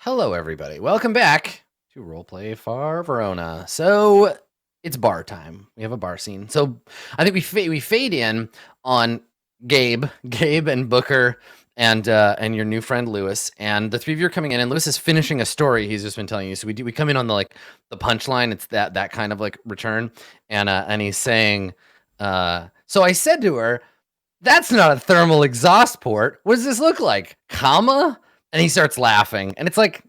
Hello, everybody. Welcome back to Roleplay for Verona. So it's bar time. We have a bar scene. So I think we fade in on Gabe and Booker and your new friend Lewis, and the three of you are coming in. And Lewis is finishing a story he's just been telling you. So we come in on the punchline. It's that kind of like return, and he's saying, so I said to her, "That's not a thermal exhaust port. What does this look like, comma?" And he starts laughing, and it's like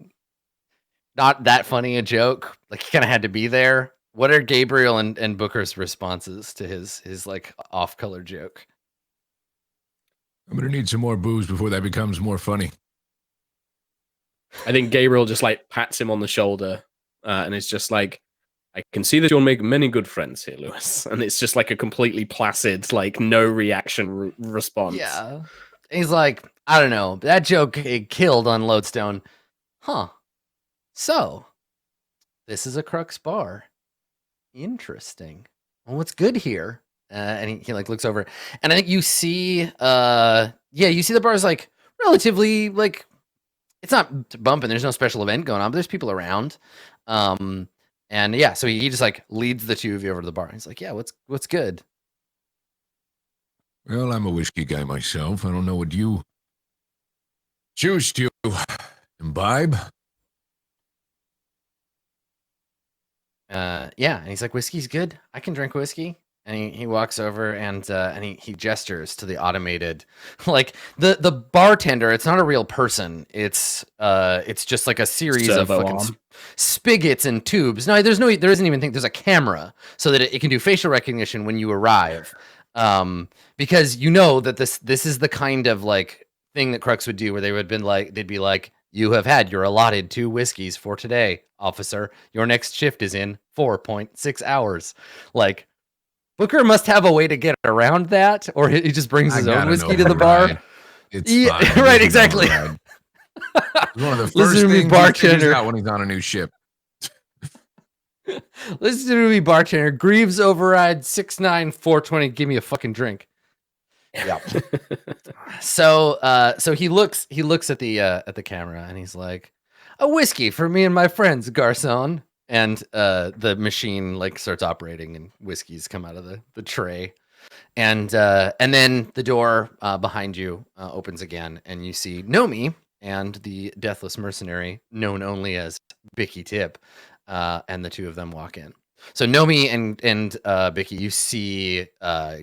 not that funny a joke. Like he kind of had to be there. What are Gabriel and Booker's responses to his like off-color joke? I'm gonna need some more booze before that becomes more funny. I think Gabriel just like pats him on the shoulder, and it's just like, "I can see that you'll make many good friends here, Lewis." And it's just like a completely placid, like no reaction response. Yeah, he's like, "I don't know, that joke it killed on Lodestone, huh? So this is a Crux bar. Interesting. Well, what's good here?" And he like looks over, and I think you see, you see the bar is like relatively like it's not bumping. There's no special event going on, but there's people around. And yeah, so he just like leads the two of you over to the bar. He's like, "Yeah, what's good?" Well, I'm a whiskey guy myself. I don't know what you choose to imbibe. Yeah, and he's like, "Whiskey's good. I can drink whiskey." And he walks over and he gestures to the automated, like the bartender. It's not a real person. It's just like a series of fucking spigots and tubes. No, there isn't even there's a camera so that it can do facial recognition when you arrive. Because you know that this is the kind of like thing that Crux would do, where they'd be like, "You have had your allotted 2 whiskeys for today, officer. Your next shift is in 4.6 hours." Like, Booker must have a way to get around that, or he just brings his own whiskey to the bar. It's fine. Right, exactly. One of the first things he figures out when he's on a new ship. Listen to me, bartender. Greaves override 69420. Give me a fucking drink. Yeah. So he looks at the camera and he's like, "A whiskey for me and my friends, garçon." And the machine like starts operating and whiskeys come out of the tray. And then the door behind you opens again, and you see Nomi and the deathless mercenary known only as Bicky Tip, and the two of them walk in. So Nomi and Bicky, you see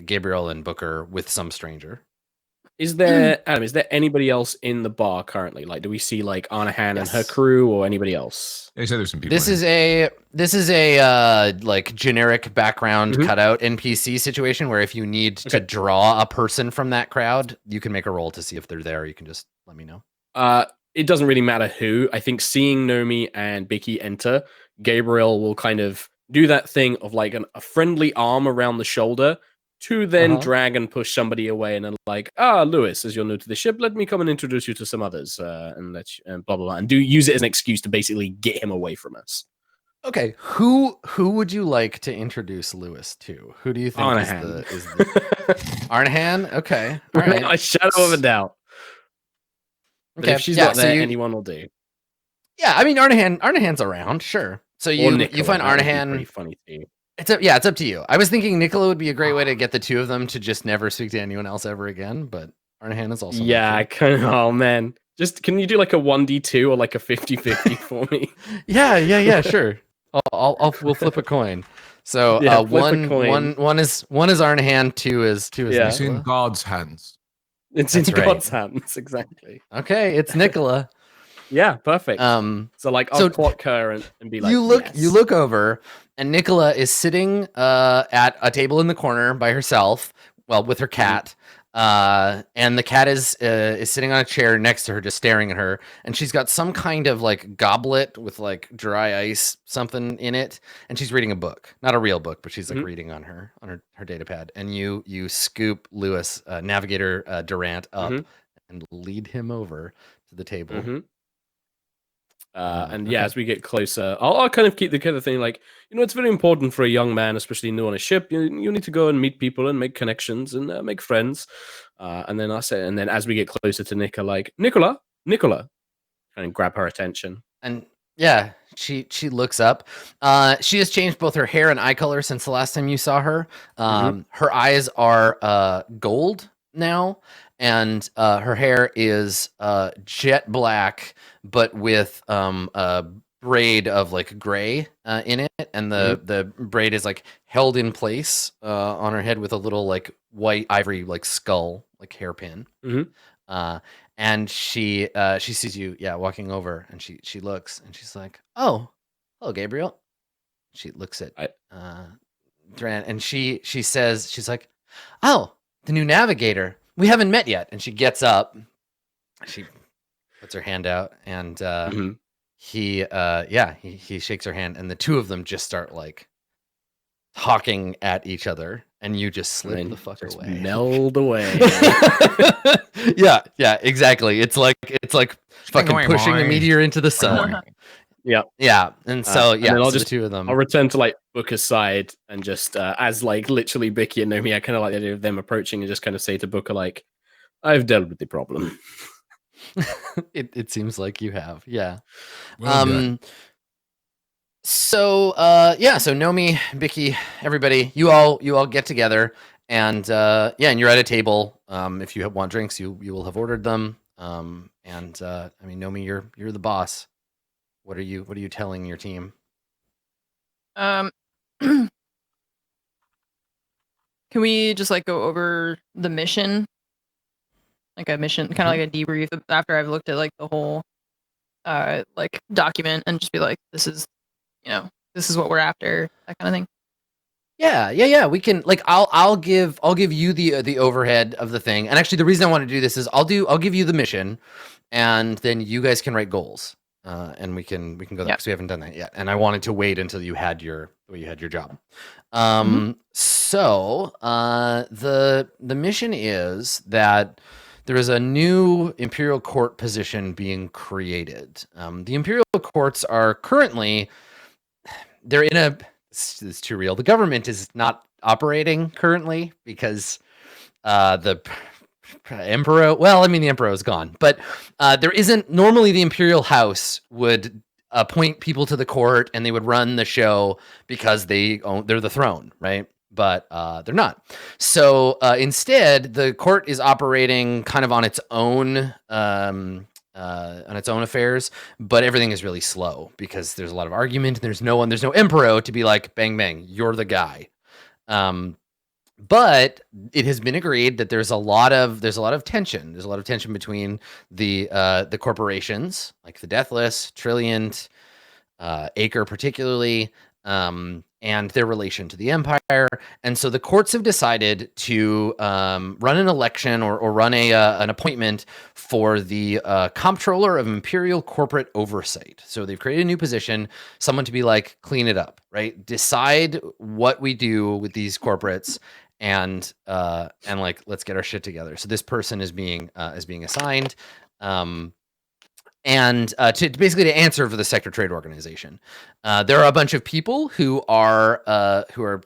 Gabriel and Booker with some stranger. Is there, Adam, is there anybody else in the bar currently? Like, do we see like AnneMunition and her crew, or anybody else? They said there's some people. This is a like generic background cutout NPC situation where if you need to draw a person from that crowd, you can make a roll to see if they're there. You can just let me know. It doesn't really matter who. I think seeing Nomi and Bicky enter, Gabriel will kind of do that thing of like a friendly arm around the shoulder to then drag and push somebody away, and then like, "Lewis, as you're new to the ship, let me come and introduce you to some others, and blah blah blah," and use it as an excuse to basically get him away from us. Okay, who would you like to introduce Lewis to? Who do you think is the AnneMunition? Okay, all right. A shadow of a doubt. But if she's not there, anyone will do. Yeah, I mean AnneMunission's around, sure. So you find AnneMunition pretty funny too. It's up to you. I was thinking Nicola would be a great way to get the two of them to just never speak to anyone else ever again, but AnneMunition is also I kind of. Oh man, just can you do like a 1d2 or like a 50-50 for me? Yeah, sure. We'll flip a coin. So one is AnneMunition, two is Nicola. It's in God's hands. It's in God's hands, exactly. Okay, it's Nicola. Yeah, perfect. So like I'll clock her and be like, you look over, and Nicola is sitting at a table in the corner by herself, well, with her cat. And the cat is sitting on a chair next to her, just staring at her, and she's got some kind of like goblet with like dry ice something in it, and she's reading a book, not a real book, but she's like reading on her data pad. And you scoop Lewis, Navigator Durant, up and lead him over to the table. And as we get closer, I'll kind of keep the kind of thing like, it's very important for a young man, especially new on a ship. You need to go and meet people and make connections and make friends. And then as we get closer to Nicola, kind of grab her attention. And yeah, she looks up. She has changed both her hair and eye color since the last time you saw her. Her eyes are gold now, and her hair is jet black, but with a braid of like gray in it, and the braid is like held in place on her head with a little like white ivory like skull like hairpin. And she sees you walking over, and she looks and she's like, oh, hello, Gabriel. She looks at Dran, and she says, she's like, oh, the new navigator, we haven't met yet. And she gets up, she puts her hand out, and he shakes her hand, and the two of them just start like talking at each other, and you just slip the fuck away. Meld away. yeah, exactly. It's like fucking pushing a meteor into the sun. Yeah. And so and then I'll so just the two of them. I'll return to like Booker's side, and just as like literally Bicky and Nomi, I kind of like the idea of them approaching and just kind of say to Booker like, I've dealt with the problem. it seems like you have. Yeah. Well done. So so Nomi, Bicky, everybody, you all get together, and and you're at a table. If you want drinks, you will have ordered them. I mean, Nomi, you're the boss. What are you telling your team? Can we just like go over the mission? Like a mission, kind of like a debrief after I've looked at like the whole like document, and just be like, this is what we're after, that kind of thing. Yeah. We can like I'll give you the overhead of the thing. And actually, the reason I want to do this is I'll give you the mission, and then you guys can write goals. And we can go there because we haven't done that yet. And I wanted to wait until you had your job. So the mission is that there is a new Imperial Court position being created. The Imperial Courts are currently they're in a it's too real. The government is not operating currently because the Emperor, well, I mean, the Emperor is gone, but there isn't, normally the Imperial House would appoint people to the court and they would run the show because they're the throne, right? But they're not. So instead, the court is operating kind of on its own affairs, but everything is really slow because there's a lot of argument, and there's no Emperor to be like, bang, bang, you're the guy. But it has been agreed that there's a lot of tension. There's a lot of tension between the corporations like the Deathless, Trilliant, Acre particularly, and their relation to the Empire. And so the courts have decided to run an election or run an appointment for the Comptroller of Imperial Corporate Oversight. So they've created a new position, someone to be like, clean it up, right? Decide what we do with these corporates, and like, let's get our shit together. So this person is being assigned. And to basically to answer for the Sector Trade Organization. There are a bunch of people who are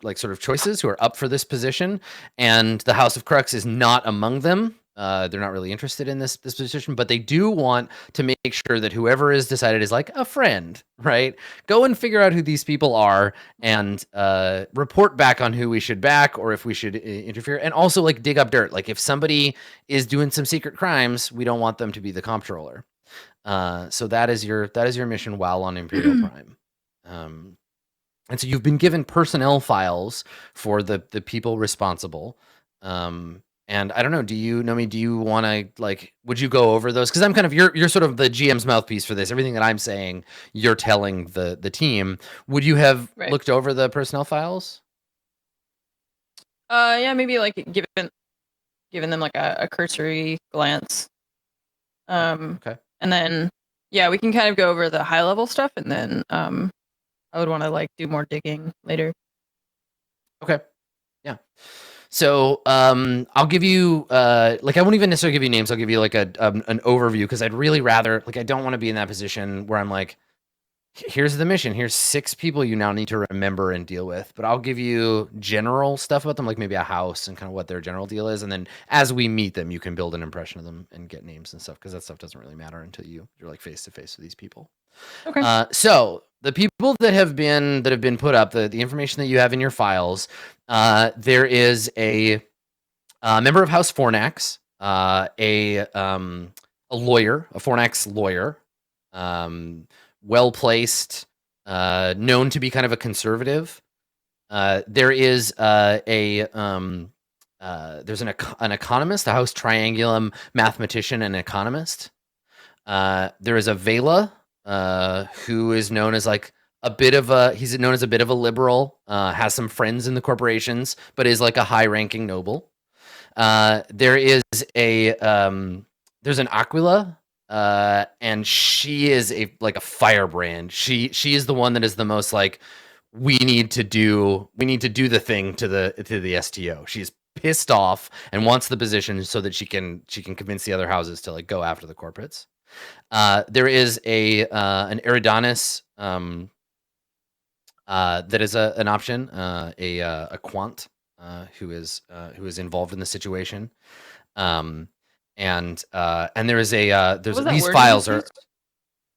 like sort of choices who are up for this position, and the House of Crux is not among them. They're not really interested in this position, but they do want to make sure that whoever is decided is like a friend, right? Go and figure out who these people are, and report back on who we should back or if we should interfere, and also like dig up dirt. Like if somebody is doing some secret crimes, we don't want them to be the comptroller. So that is your mission while on Imperial Prime. And so you've been given personnel files for the people responsible. And I don't know, do you want to, like, would you go over those? Because I'm kind of you're sort of the GM's mouthpiece for this. Everything that I'm saying, you're telling the team. Would you have looked over the personnel files? Yeah, maybe like given them like a cursory glance. Okay. And then, yeah, we can kind of go over the high level stuff, and then I would want to like do more digging later. Okay. Yeah. So I'll give you like, I won't even necessarily give you names. I'll give you like an overview, because I'd really rather, like, I don't want to be in that position where I'm like, here's the mission. Here's 6 people you now need to remember and deal with. But I'll give you general stuff about them, like maybe a house and kind of what their general deal is. And then as we meet them, you can build an impression of them and get names and stuff, because that stuff doesn't really matter until you're like face to face with these people. Okay. So the people that have been put up, the information that you have in your files, there is a member of House Fornax, a lawyer, a Fornax lawyer, well placed, known to be kind of a conservative. There is there's an economist, a House Triangulum mathematician and economist. There is a Vela, who is known as like he's known as a bit of a liberal, has some friends in the corporations, but is like a high-ranking noble. There is there's an Aquila, and she is a firebrand. She is the one that is the most like, we need to do the thing to the STO. She's pissed off and wants the position so that she can convince the other houses to like go after the corporates. There is an Eridanus, that is an option, a quant, who is involved in the situation. And there is there's these files are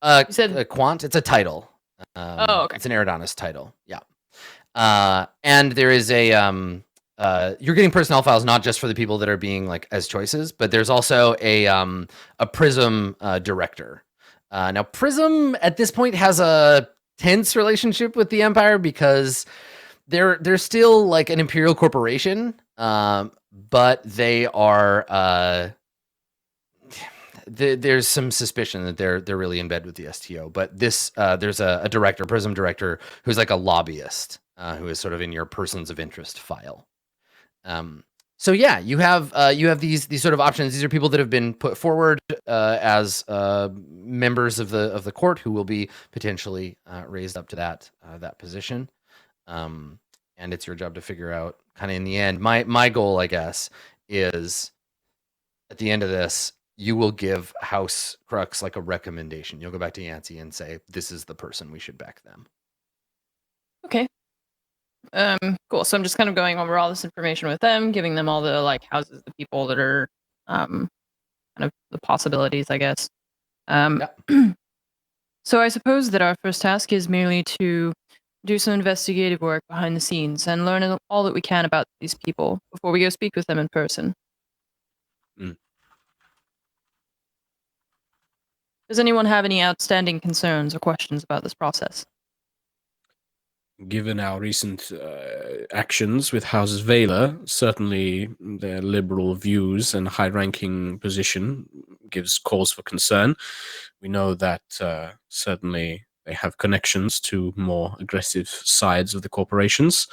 You said a quant. It's a title. Oh, okay. It's an Eridanus title. Yeah. And there is you're getting personnel files not just for the people that are being like as choices, but there's also a Prism director. Now Prism at this point has a tense relationship with the Empire because they're still like an Imperial corporation, but they are there's some suspicion that they're really in bed with the STO. But this there's a director, Prism director, who's like a lobbyist, who is sort of in your persons of interest file. So yeah, you have these sort of options. These are people that have been put forward as members of the court who will be potentially raised up to that position. And it's your job to figure out kind of in the end. My goal, I guess, is at the end of this, you will give House Crux like a recommendation. You'll go back to Yancey and say, this is the person, we should back them. Okay. Cool. So I'm just kind of going over all this information with them, giving them all the like houses, the people that are kind of the possibilities, I guess. So I suppose that our first task is merely to do some investigative work behind the scenes and learn all that we can about these people before we go speak with them in person. Does anyone have any outstanding concerns or questions about this process? Given our recent actions with Houses Vela, certainly their liberal views and high-ranking position gives cause for concern. We know that certainly they have connections to more aggressive sides of the corporations.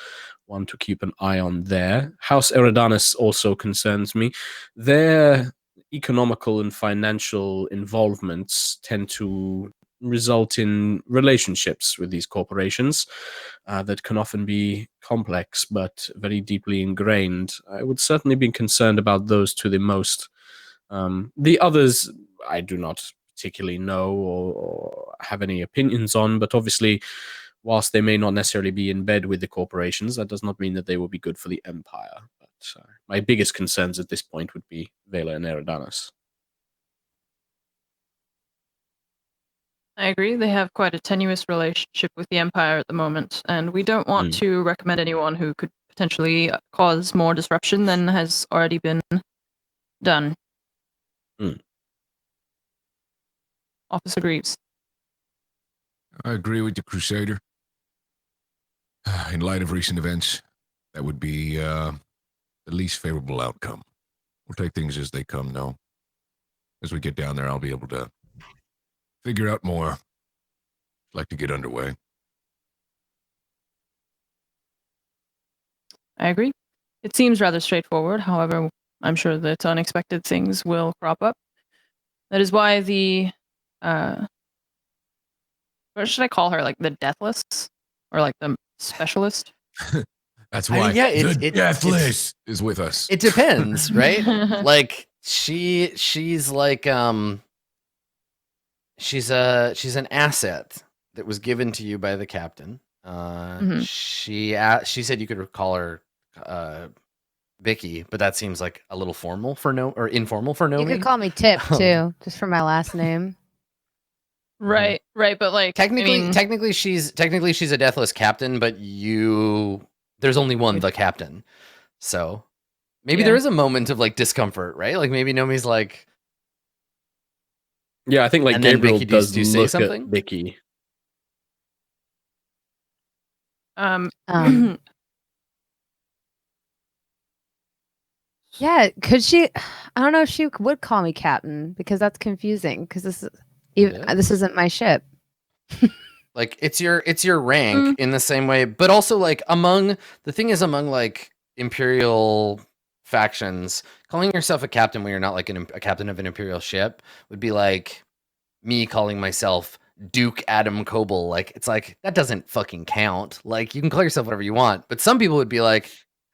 One to keep an eye on there. House Eridanus also concerns me. Their economical and financial involvements tend to result in relationships with these corporations that can often be complex but very deeply ingrained. I would certainly be concerned about those two the most. The others I do not particularly know or have any opinions on, but obviously whilst they may not necessarily be in bed with the corporations, that does not mean that they will be good for the Empire. But my biggest concerns at this point would be Vela and Eridanus. I agree. They have quite a tenuous relationship with the Empire at the moment, and we don't want to recommend anyone who could potentially cause more disruption than has already been done. Officer Greaves. I agree with you, Crusader. In light of recent events, that would be the least favorable outcome. We'll take things as they come, though. As we get down there, I'll be able to figure out more. I'd like to get underway. I agree. It seems rather straightforward. However, I'm sure that unexpected things will crop up. That is why the what should I call her? Like the Deathless? Or like the Specialist? That's why the Deathless is with us. It depends, right? Like she's like she's an asset that was given to you by the captain. Mhm. She said you could call her Vicky, but that seems like a little formal for informal for Nomi. You could call me Tip too, just for my last name. Right, but like technically she's a deathless captain, but there's only one the captain. So maybe there is a moment of like discomfort, right? Like maybe Nomi's like, yeah, I think like and then Gabriel Vicky, does do you say look something? at Vicky. Yeah, could she? I don't know if she would call me captain because that's confusing. Because this isn't my ship. Like it's your rank in the same way, but also like among like Imperial factions, calling yourself a captain when you're not like a captain of an Imperial ship would be like me calling myself Duke Adam Coble. Like it's like that doesn't fucking count. Like you can call yourself whatever you want, but some people would be like,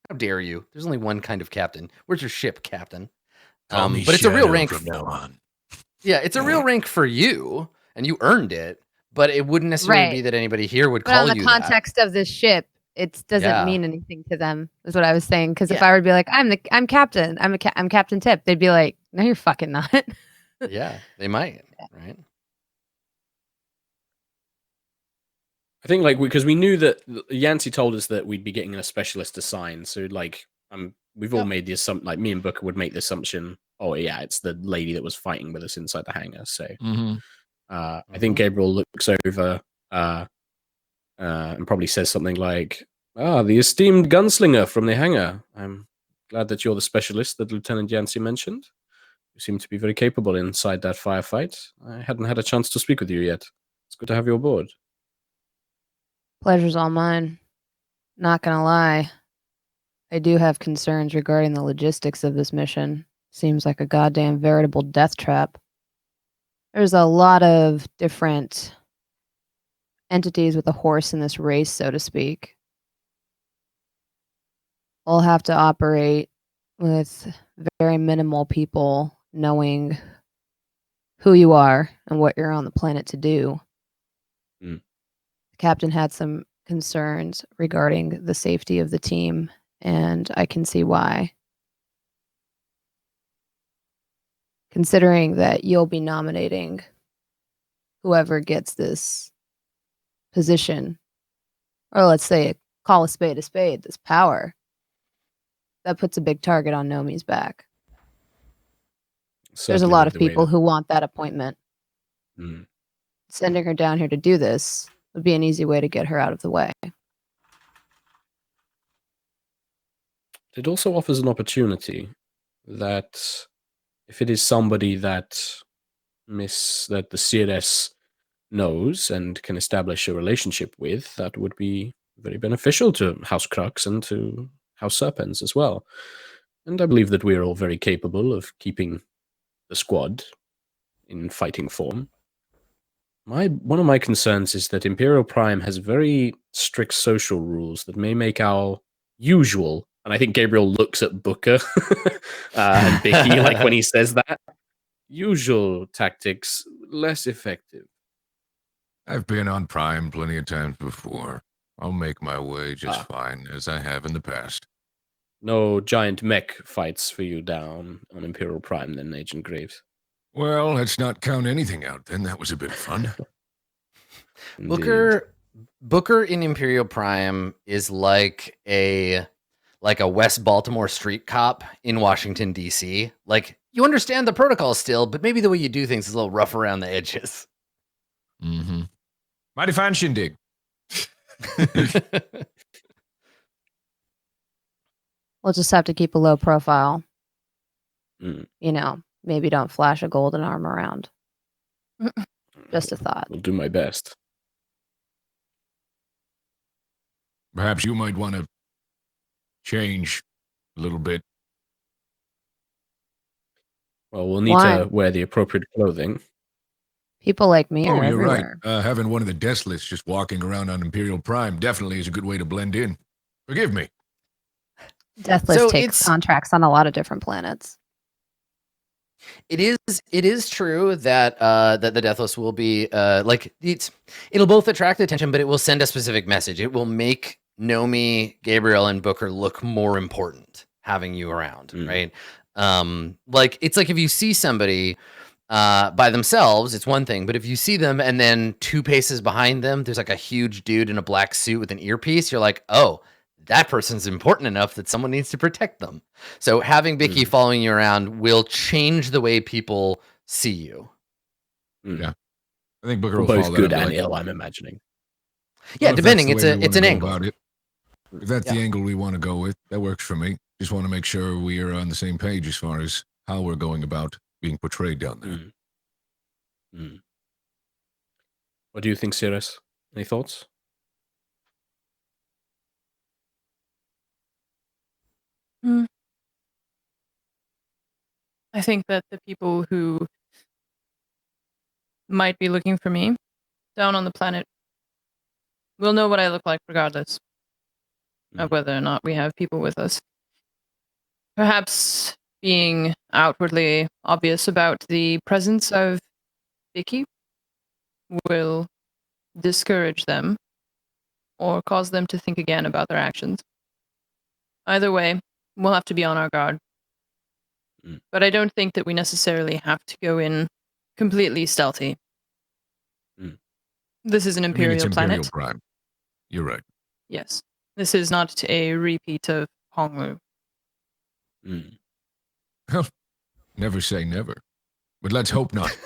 how dare you? There's only one kind of captain. Where's your ship, captain? But it's a real rank from now on. Yeah, it's a real rank for you, and you earned it. But it wouldn't necessarily be that anybody here would call you that. But on the context of this ship, it doesn't mean anything to them. Is what I was saying. Because if I were to be like, I'm captain, I'm Captain Tip, they'd be like, no, you're fucking not. Yeah, they might, right? I think like because we knew that Yancey told us that we'd be getting a specialist assigned, so like we've all made the assumption. Like me and Booker would make the assumption. Oh yeah, it's the lady that was fighting with us inside the hangar. So I think Gabriel looks over and probably says something like, the esteemed gunslinger from the hangar. I'm glad that you're the specialist that Lieutenant Yancey mentioned. You seem to be very capable inside that firefight. I hadn't had a chance to speak with you yet. It's good to have you aboard. Pleasure's all mine. Not gonna lie. I do have concerns regarding the logistics of this mission. Seems like a goddamn veritable death trap. There's a lot of different entities with a horse in this race, so to speak. All have to operate with very minimal people knowing who you are and what you're on the planet to do. The captain had some concerns regarding the safety of the team, and I can see why. Considering that you'll be nominating whoever gets this position, or let's say call a spade, this power, that puts a big target on Nomi's back. There's a lot of people who want that appointment. Sending her down here to do this would be an easy way to get her out of the way. It also offers an opportunity that if it is somebody that the CRS knows and can establish a relationship with, that would be very beneficial to House Crux and to House Serpens as well. And I believe that we are all very capable of keeping the squad in fighting form. One of my concerns is that Imperial Prime has very strict social rules that may make our usual, and I think Gabriel looks at Booker and Vicky like when he says that, usual tactics less effective. I've been on Prime plenty of times before. I'll make my way just fine, as I have in the past. No giant mech fights for you down on Imperial Prime then, Agent Graves? Well, let's not count anything out then. That was a bit of fun. Booker in Imperial Prime is like a West Baltimore street cop in Washington, D.C. Like, you understand the protocol still, but maybe the way you do things is a little rough around the edges. Mighty fine shindig. We'll just have to keep a low profile. You know, maybe don't flash a golden arm around. Just a thought. I'll do my best. Perhaps you might want to change a little bit. Well, we'll need to wear the appropriate clothing. People like me are you're everywhere. right. Having one of the death lists just walking around on Imperial Prime definitely is a good way to blend in. Forgive me. Deathless takes contracts on a lot of different planets. It is true that that the Deathless will be like it'll both attract attention, but it will send a specific message. It will make Nomi, Gabriel, and Booker look more important having you around, right? Like it's like if you see somebody by themselves, it's one thing, but if you see them and then 2 paces behind them, there's like a huge dude in a black suit with an earpiece, you're like, oh, that person's important enough that someone needs to protect them. So having Vicky following you around will change the way people see you. Yeah, I think Booker For will both follow good that up and and be like, ill, I'm imagining. Yeah, well, if depending, that's the way we it's wanna an go angle. about it, if that's the angle we want to go with, that works for me. Just want to make sure we are on the same page as far as how we're going about being portrayed down there. What do you think, Cirrus? Any thoughts? I think that the people who might be looking for me down on the planet will know what I look like regardless of whether or not we have people with us. Perhaps being outwardly obvious about the presence of Vicky will discourage them or cause them to think again about their actions. Either way, we'll have to be on our guard. But I don't think that we necessarily have to go in completely stealthy. This is an Imperial it's planet. Imperial Prime. You're right. Yes. This is not a repeat of Honglu. Never say never, but let's hope not.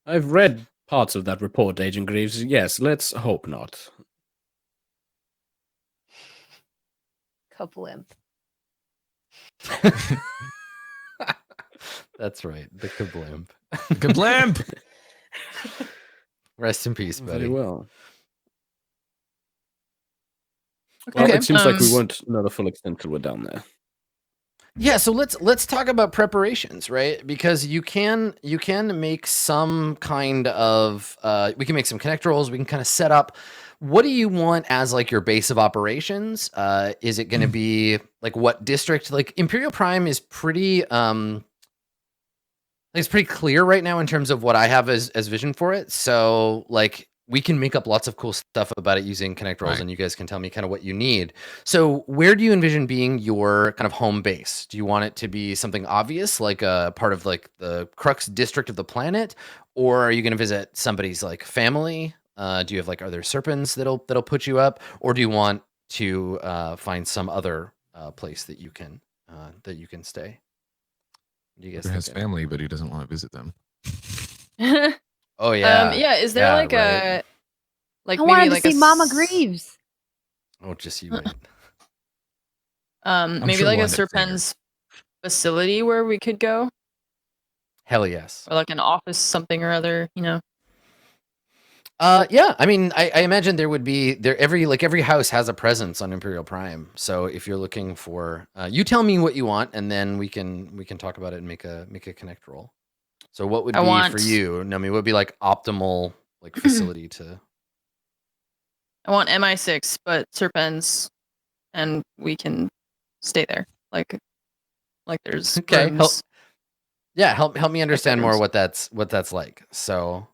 I've read parts of that report, Agent Greaves. Yes, let's hope not. Kablimp. That's right, the kablimp. Kablamp! Rest in peace, buddy. Very well. Okay. Well, it seems like we won't know the full extent till we're down there. Yeah, so let's talk about preparations, right? Because you can make some kind of we can make some connect rolls, we can kind of set up. What do you want as like your base of operations? Is it going to be like what district? Like Imperial Prime is pretty it's pretty clear right now in terms of what I have as vision for it. So like we can make up lots of cool stuff about it using connect rolls, and you guys can tell me kind of what you need. So where do you envision being your kind of home base? Do you want it to be something obvious, like a part of like the crux district of the planet, or are you going to visit somebody's like family? Do you have like, are there serpents that'll put you up, or do you want to find some other place that you can stay? Do you guys He has think family, but he doesn't want to visit them. Oh yeah. Yeah, is there like a like I maybe wanted like to see Mama Greaves. Oh, just you wait. maybe sure like we'll a end up there. Serpent's facility where we could go, Hell yes. or like an office something or other, you know. Yeah, I mean, I imagine there would be every house has a presence on Imperial Prime. So if you're looking for, you tell me what you want, and then we can talk about it and make a connect roll. So what would be for you, Nomi? What would be like optimal like facility to? I want MI6, but Serpents, and we can stay there. Like there's Okay. rooms. Help me understand more bedrooms. what that's like. So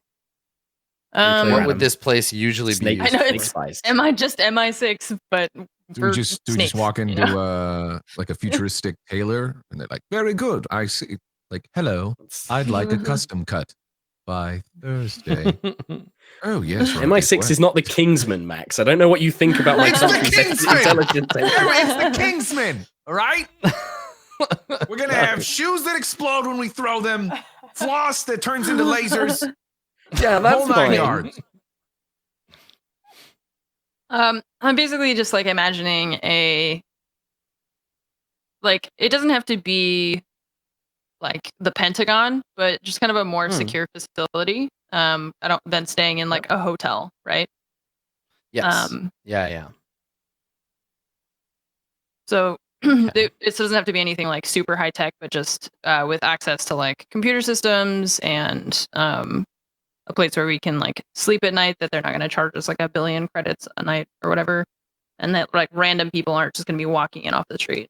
Play what Adam. would this place usually Snake, be used I know for? it's spice. just MI6, but Do for we just snakes, walk into you know? like a futuristic tailor, and they're like, "Very good, I see." Like, "Hello, I'd like a custom cut by Thursday." Oh yes, right. MI6 is not the Kingsman, Max. I don't know what you think about like It's the something Kingsman! intelligent. It's the Kingsman. All right. We're gonna have shoes that explode when we throw them, floss that turns into lasers. Yeah, The whole that's 9 fine. yards. I'm basically just like imagining it doesn't have to be like the Pentagon, but just kind of a more secure facility. Than staying in like a hotel, right? Yes. Yeah. So it doesn't have to be anything like super high tech, but just with access to like computer systems and a place where we can like sleep at night, that they're not going to charge us like 1 billion credits a night or whatever, and that like random people aren't just going to be walking in off the street.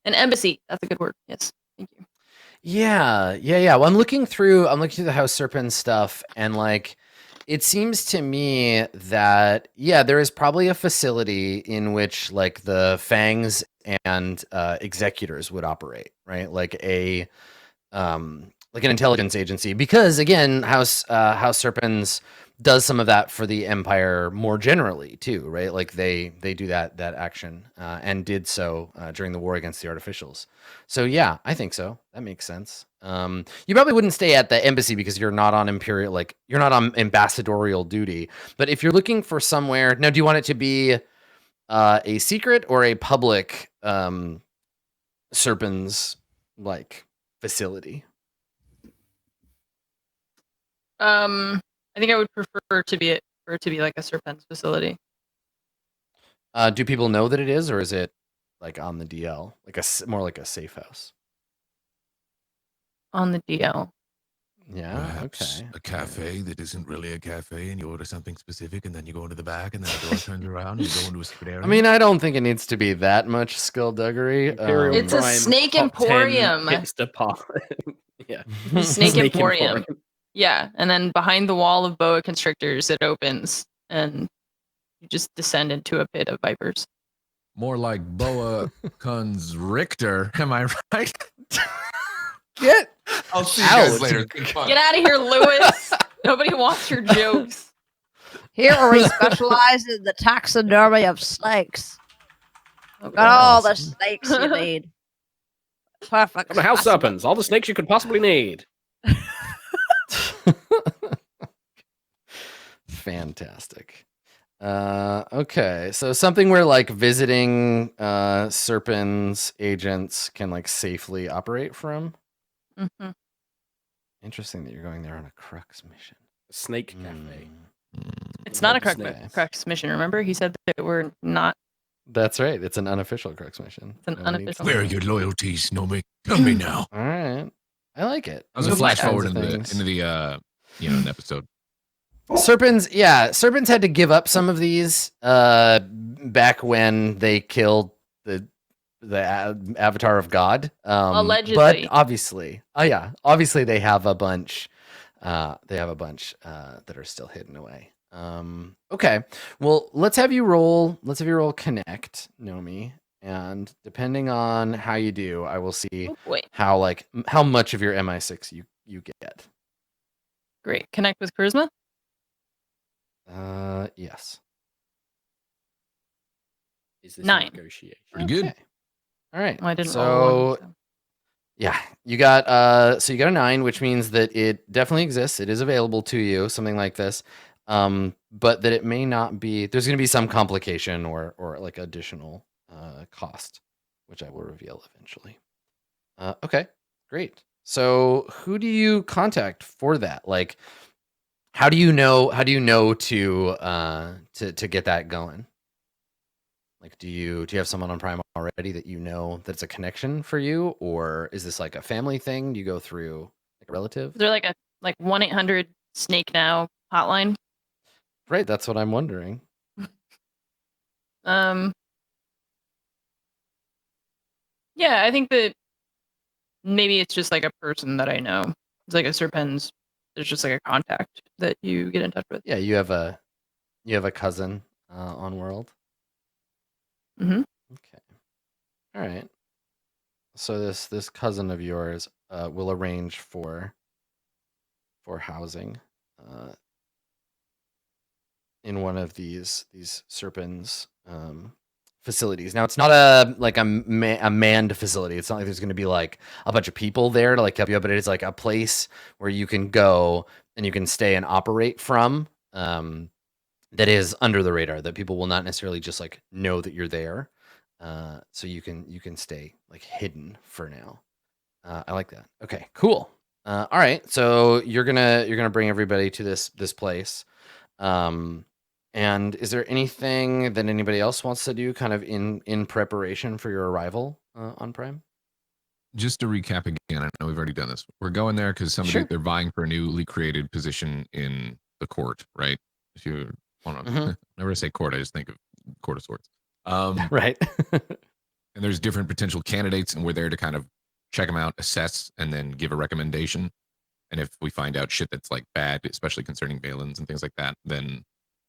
An embassy, that's a good word. Yes, thank you. Yeah. Well, I'm looking through the House Serpent stuff, and like, it seems to me that there is probably a facility in which like the Fangs and executors would operate, right? Like like an intelligence agency, because again, House Serpents does some of that for the Empire more generally too, right? Like they do that action and did so during the war against the Artificials. So yeah, I think so. That makes sense. You probably wouldn't stay at the embassy because you're not on Imperial, like you're not on ambassadorial duty. But if you're looking for somewhere now, do you want it to be a secret or a public Serpents like facility? I think I would prefer for it to be like a Serpent's facility. Do people know that it is, or is it like on the DL, like more like a safe house? On the DL. Yeah. Perhaps Okay. a cafe that isn't really a cafe, and you order something specific, and then you go into the back, and then the door turns around, and you go into a secret area. I mean, I don't think it needs to be that much skullduggery. Imperial It's a Prime snake top 10 emporium. hipster parlor. Yeah. Snake Emporium. Yeah, and then behind the wall of boa constrictors, it opens, and you just descend into a pit of vipers. More like boa constrictor. Am I right? Get I'll see out. you guys later. Get out of here, Lewis. Nobody wants your jokes. Here we specialize in the taxidermy of snakes. Oh, Got all the God. snakes you need. Perfect. The house specimen. serpents, all the snakes you could possibly need. Fantastic. Okay, so something where like visiting Serpents agents can like safely operate from. Mhm. Interesting that you're going there on a Crux mission. Snake cafe. It's not a Love Crux, snakes. Crux mission. Remember, he said that we're not. That's right. It's an unofficial Crux mission. It's an Nobody needs unofficial to Where are know. your loyalties, Nomi? Tell me now. All right, I like it. I was Those gonna flash kinds forward of into things. the an episode. Serpents had to give up some of these back when they killed the avatar of God. Allegedly. But obviously they have a bunch that are still hidden away. Okay, well, let's have you roll connect, Nomi, and depending on how you do, I will see Oh boy, how much of your MI6 you get. great. Connect with charisma. Yes. Is this 9. a negotiation? Pretty good. Okay. All right. Well, I didn't so, roll one. So. yeah, you got a 9, which means that it definitely exists. It is available to you, something like this. But that it may not be. There's going to be some complication or like additional cost, which I will reveal eventually. Okay, great. So, who do you contact for that? Like, how do you know to get that going? Like, do you have someone on Prime already that you know that's a connection for you, or is this like a family thing? Do you go through like a relative? Is there like a 1-800 Snake Now hotline? Right, that's what I'm wondering. Yeah, I think that maybe it's just like a person that I know. It's like a Serpens. There's just like a contact that you get in touch with. Yeah, you have a cousin on World. Mm-hmm. Okay. All right. So this cousin of yours will arrange for housing in one of these Serpens facilities. Now it's not a manned facility. It's not like there's going to be like a bunch of people there to like help you out, but it is like a place where you can go and you can stay and operate from. That is under the radar, that people will not necessarily just like know that you're there. So you can stay like hidden for now. I like that. Okay, cool. All right, so you're gonna bring everybody to this place. And is there anything that anybody else wants to do, kind of in preparation for your arrival on Prime? Just to recap again, I know we've already done this. We're going there because they're vying for a newly created position in the court, right? If you want to, whenever I say court, I just think of Court of Swords. Right. And there's different potential candidates, and we're there to kind of check them out, assess, and then give a recommendation. And if we find out shit that's like bad, especially concerning Balins and things like that, then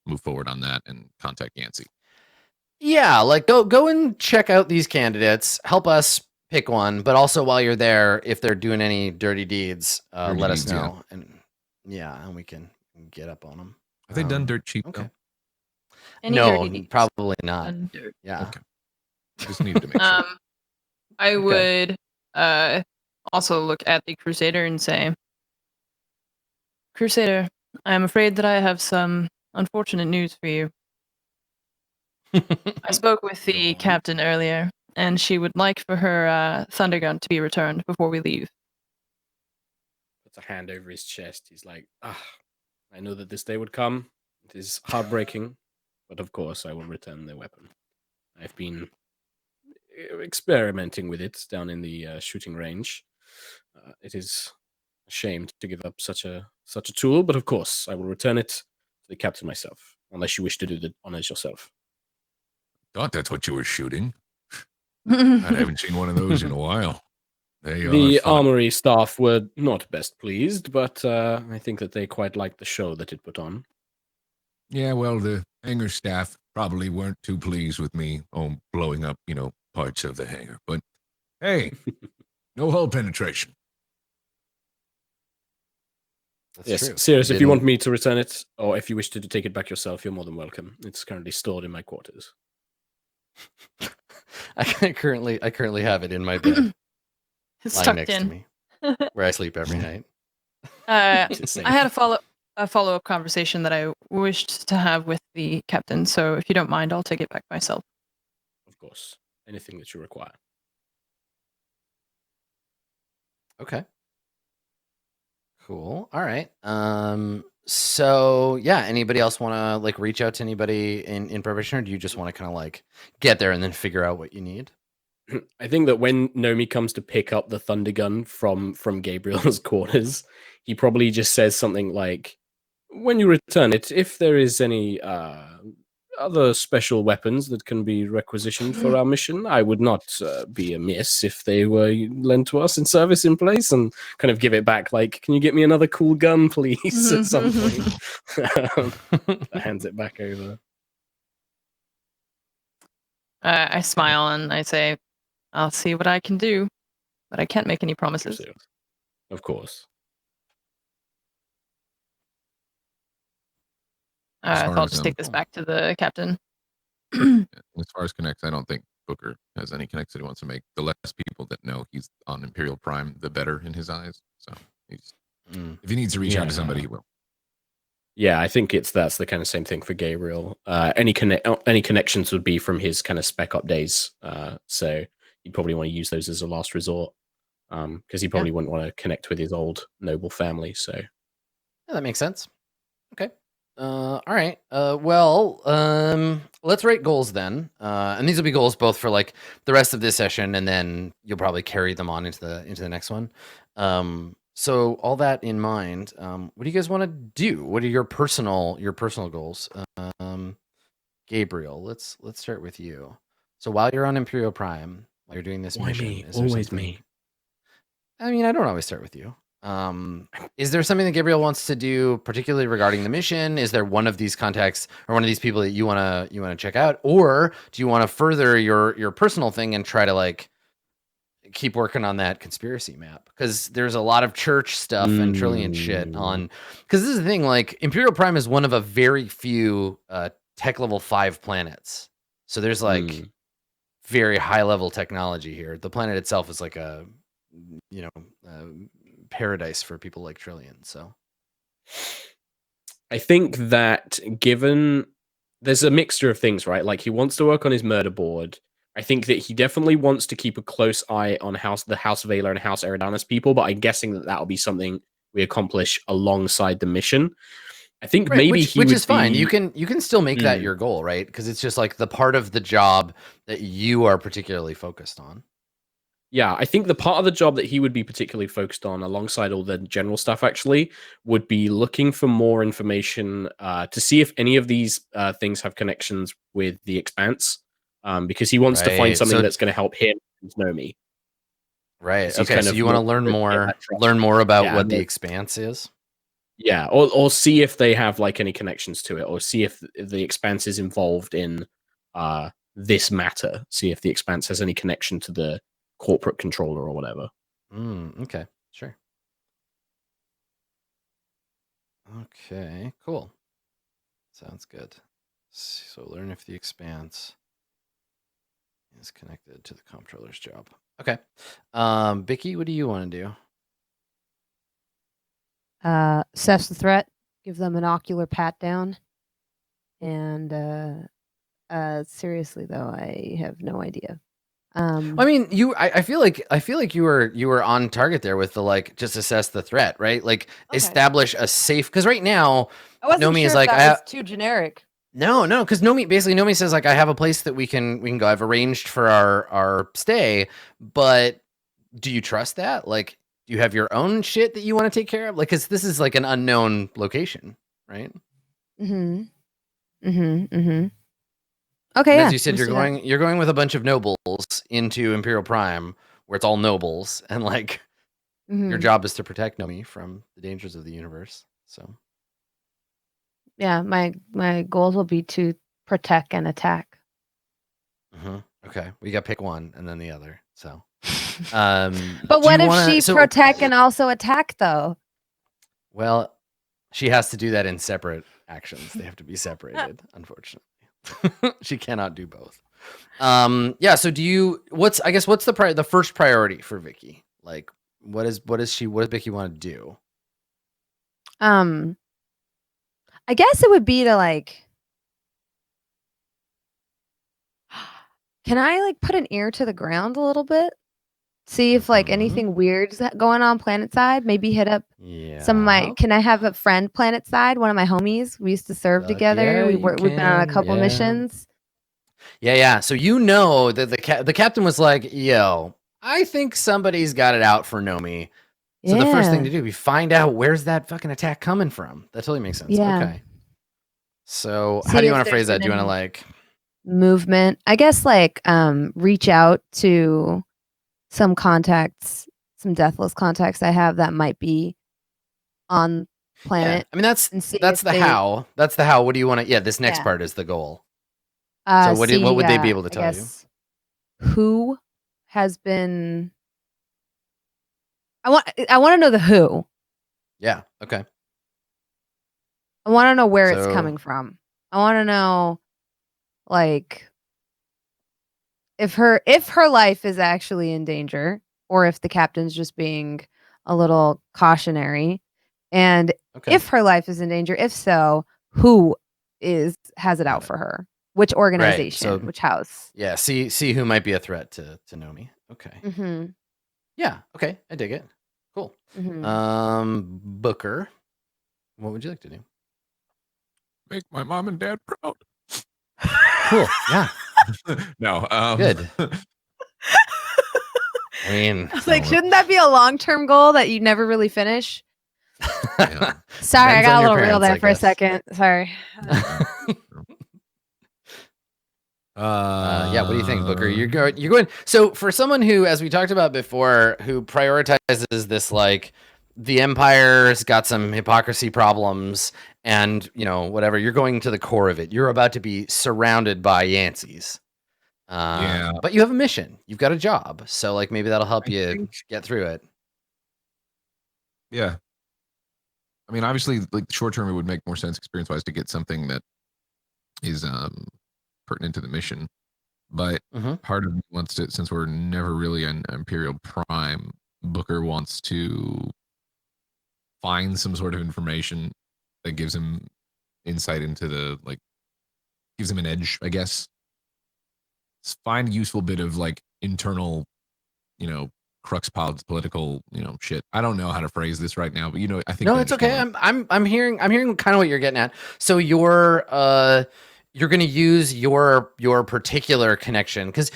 move forward on that and contact Yancey. Yeah, like go and check out these candidates. Help us pick one, but also while you're there, if they're doing any dirty deeds, let us know, and we can get up on them. Have they done dirt cheap? Okay. Any No, dirty deeds? probably not. Under. Yeah. Okay. Just needed to make sure. I would also look at the Crusader and say, Crusader, I am afraid that I have some unfortunate news for you. I spoke with the captain earlier, and she would like for her Thundergun to be returned before we leave. Puts a hand over his chest. He's like, I know that this day would come. It is heartbreaking, but of course I will return the weapon. I've been experimenting with it down in the shooting range. It is a shame to give up such a tool, but of course I will return it to the captain myself, unless you wish to do the honors yourself. Thought that's what you were shooting. I haven't seen one of those in a while. The armory staff were not best pleased, but I think that they quite liked the show that it put on. Yeah, well, the hangar staff probably weren't too pleased with me blowing up, parts of the hangar. But hey, no hull penetration. That's yes, true. Sirius, if you want me to return it, or if you wish to take it back yourself, you're more than welcome. It's currently stored in my quarters. I currently have it in my bed, It's lying tucked next to in. me, where I sleep every night. I had a follow-up conversation that I wished to have with the captain, so if you don't mind, I'll take it back myself. Of course. Anything that you require. Okay. Cool. All right. So yeah, anybody else want to like reach out to anybody in preparation, or do you just want to kind of like get there and then figure out what you need? I think that when Nomi comes to pick up the thunder gun from Gabriel's quarters, he probably just says something like, when you return it, if there is any other special weapons that can be requisitioned for our mission, I would not be amiss if they were lent to us in service in place, and kind of give it back like, can you get me another cool gun, please, at some point? Hands it back over. I smile and I say, I'll see what I can do, but I can't make any promises. Of course. I'll just take this back to the captain. As far as connects, I don't think Booker has any connects that he wants to make. The less people that know he's on Imperial Prime, the better in his eyes. So he's, if he needs to reach out to somebody, he will. Yeah, I think that's the kind of same thing for Gabriel. Any connections would be from his kind of spec up days. So he'd probably want to use those as a last resort, because he probably wouldn't want to connect with his old noble family. So yeah, that makes sense. Okay. All right. Well, let's rate goals then. And these will be goals both for like the rest of this session, and then you'll probably carry them on into the next one. So all that in mind, what do you guys want to do? What are your personal goals? Gabriel, let's start with you. So while you're on Imperial Prime, while you're doing this mission, always me. I mean, I don't always start with you. Is there something that Gabriel wants to do, particularly regarding the mission? Is there one of these contacts or one of these people that you wanna check out, or do you want to further your personal thing and try to like keep working on that conspiracy map? Because there's a lot of church stuff and Trillian shit on. Because this is the thing, like Imperial Prime is one of a very few tech level 5 planets, so there's like very high level technology here. The planet itself is like a paradise for people like Trillian. So I think that given there's a mixture of things, right? Like he wants to work on his murder board. I think that he definitely wants to keep a close eye on the House Vela and House Eridanus people, but I'm guessing that that'll be something we accomplish alongside the mission. I think maybe which is fine. You can still make that your goal, right? Because it's just like the part of the job that you are particularly focused on. Yeah, I think the part of the job that he would be particularly focused on, alongside all the general stuff, actually, would be looking for more information to see if any of these things have connections with the Expanse, because he wants to find something that's going to help him know me. Right. He's Okay. kind So of you want to looking to get that trust. learn more about Yeah, what and the then- expanse is. Yeah, or see if they have like any connections to it, or see if the expanse is involved in this matter. See if the expanse has any connection to the corporate controller or whatever. Okay. Sure. Okay. Cool. Sounds good. So learn if the expanse is connected to the comptroller's job. Okay. Vicky, what do you want to do? Assess the threat, give them an ocular pat down, and seriously though, I have no idea. I mean, I feel like you were on target there with the like just assess the threat, right? Like establish a safe, because right now I wasn't Nomi sure is if like that was too generic. No, because Nomi says like I have a place that we can go. I've arranged for our stay, but do you trust that? Like, do you have your own shit that you want to take care of? Like, because this is like an unknown location, right? Okay, And yeah. as you said, let's do that. you're going with a bunch of nobles into Imperial Prime, where it's all nobles, and like your job is to protect Nomi from the dangers of the universe. So Yeah, my goals will be to protect and attack. Okay, we got to pick one and then the other. So, But do what you if wanna- she so- protect and also attack though? Well, she has to do that in separate actions. They have to be separated, unfortunately. She cannot do both. Yeah, so what's the first priority for Vicky? Like what does Vicky want to do? I guess it would be to like can I like put an ear to the ground a little bit? See if like anything weird's going on planet side. Maybe hit up some of my. Can I have a friend planet side? One of my homies. We used to serve together. Yeah, We've been on a couple missions. Yeah. So that the captain was like, "Yo, I think somebody's got it out for Nomi." So the first thing to do, we find out where's that fucking attack coming from. That totally makes sense. Yeah. Okay. So See how do you if want to phrase there's that? Do you been want to any like movement? I guess like reach out to some contacts, some deathless contacts I have that might be on planet. I mean that's and see that's if the they- how. That's the how. What do you want to? Yeah, this next Yeah. part is the goal. So what would they be able to tell you? Who has been? I want to know the who. Yeah. Okay. I want to know where it's So- coming from. I want to know, like, if her life is actually in danger, or if the captain's just being a little cautionary, and Okay. if her life is in danger, if so, who has it out for her? Which organization? Which house? Yeah. See who might be a threat to Nomi. Okay. Mm-hmm. Yeah. Okay. I dig it. Cool. Mm-hmm. Booker, what would you like to do? Make my mom and dad proud. Cool. Yeah. No. Good. I mean, Like, shouldn't that be a long-term goal that you never really finish? Sorry, I Depends got on a your little real parents, there I for a guess. second. Sorry. Yeah. What do you think, Booker? You're going. So for someone who, as we talked about before, who prioritizes this, like the Empire's got some hypocrisy problems, and whatever. You're going to the core of it. You're about to be surrounded by Yanceys. Yeah. But you have a mission. You've got a job. So like maybe that'll help you get through it. Yeah. I mean, obviously, like short term, it would make more sense experience wise to get something that is pertinent to the mission. But part of me wants to, since we're never really on Imperial Prime, Booker wants to find some sort of information that gives him insight into gives him an edge, I guess. Find a useful bit of like internal, crux political, shit. I don't know how to phrase this right now, but I think No, it's okay. I'm hearing kind of what you're getting at. So you're going to use your particular connection because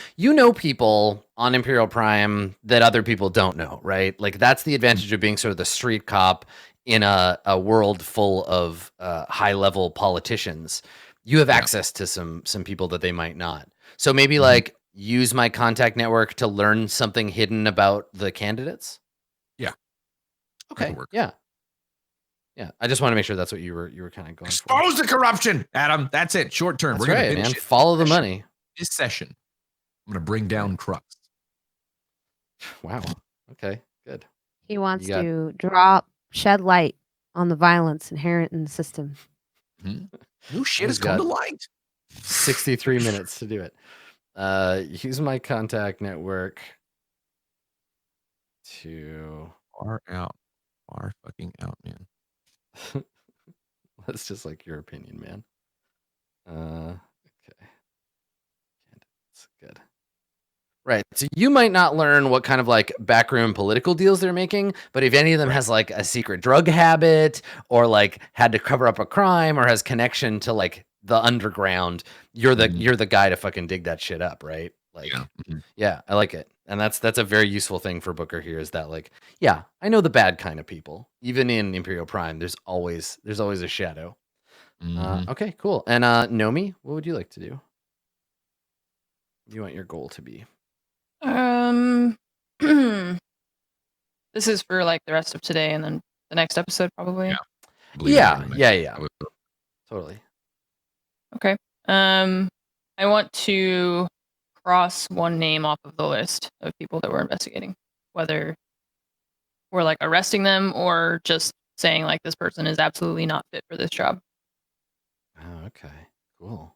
people on Imperial Prime that other people don't know, right? Like that's the advantage of being sort of the street cop in a world full of high level politicians. You have access to some people that they might not. So maybe like use my contact network to learn something hidden about the candidates? Yeah. Okay. could work. Yeah. Yeah. I just want to make sure that's what you were kind of going Expose the corruption, Adam. That's it. Short term. That's We're right, gonna finish man. it Follow the this session. money. This session, I'm gonna bring down Crux. Wow. Okay. Good. He wants You got- to shed light on the violence inherent in the system. New shit He's has come to got- light. 63 minutes to do it. Use my contact network to Far out. Far fucking out, man. that's just like your opinion, man. Okay. Candidates. Good. Right. So you might not learn what kind of like backroom political deals they're making, but if any of them has like a secret drug habit or like had to cover up a crime or has connection to like the underground, you're the guy to fucking dig that shit up, right? Like yeah, I like it. And that's a very useful thing for Booker here is that like, yeah, I know the bad kind of people. Even in Imperial Prime, there's always a shadow. Okay, cool. And Nomi, what would you like to do? What do you want your goal to be? This is for like the rest of today and then the next episode probably. Yeah. Totally. Okay. I want to cross one name off of the list of people that we're investigating, whether we're like arresting them or just saying like this person is absolutely not fit for this job. Oh, okay. Cool.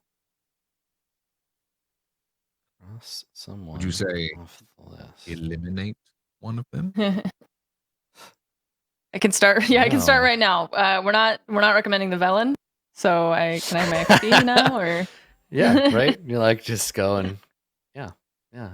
Cross someone. Would you say off the list? eliminate one of them? I can start. Yeah, I can start No. right now. We're not recommending the Velen, so can I have my XP now or? Yeah, right. You're like just go and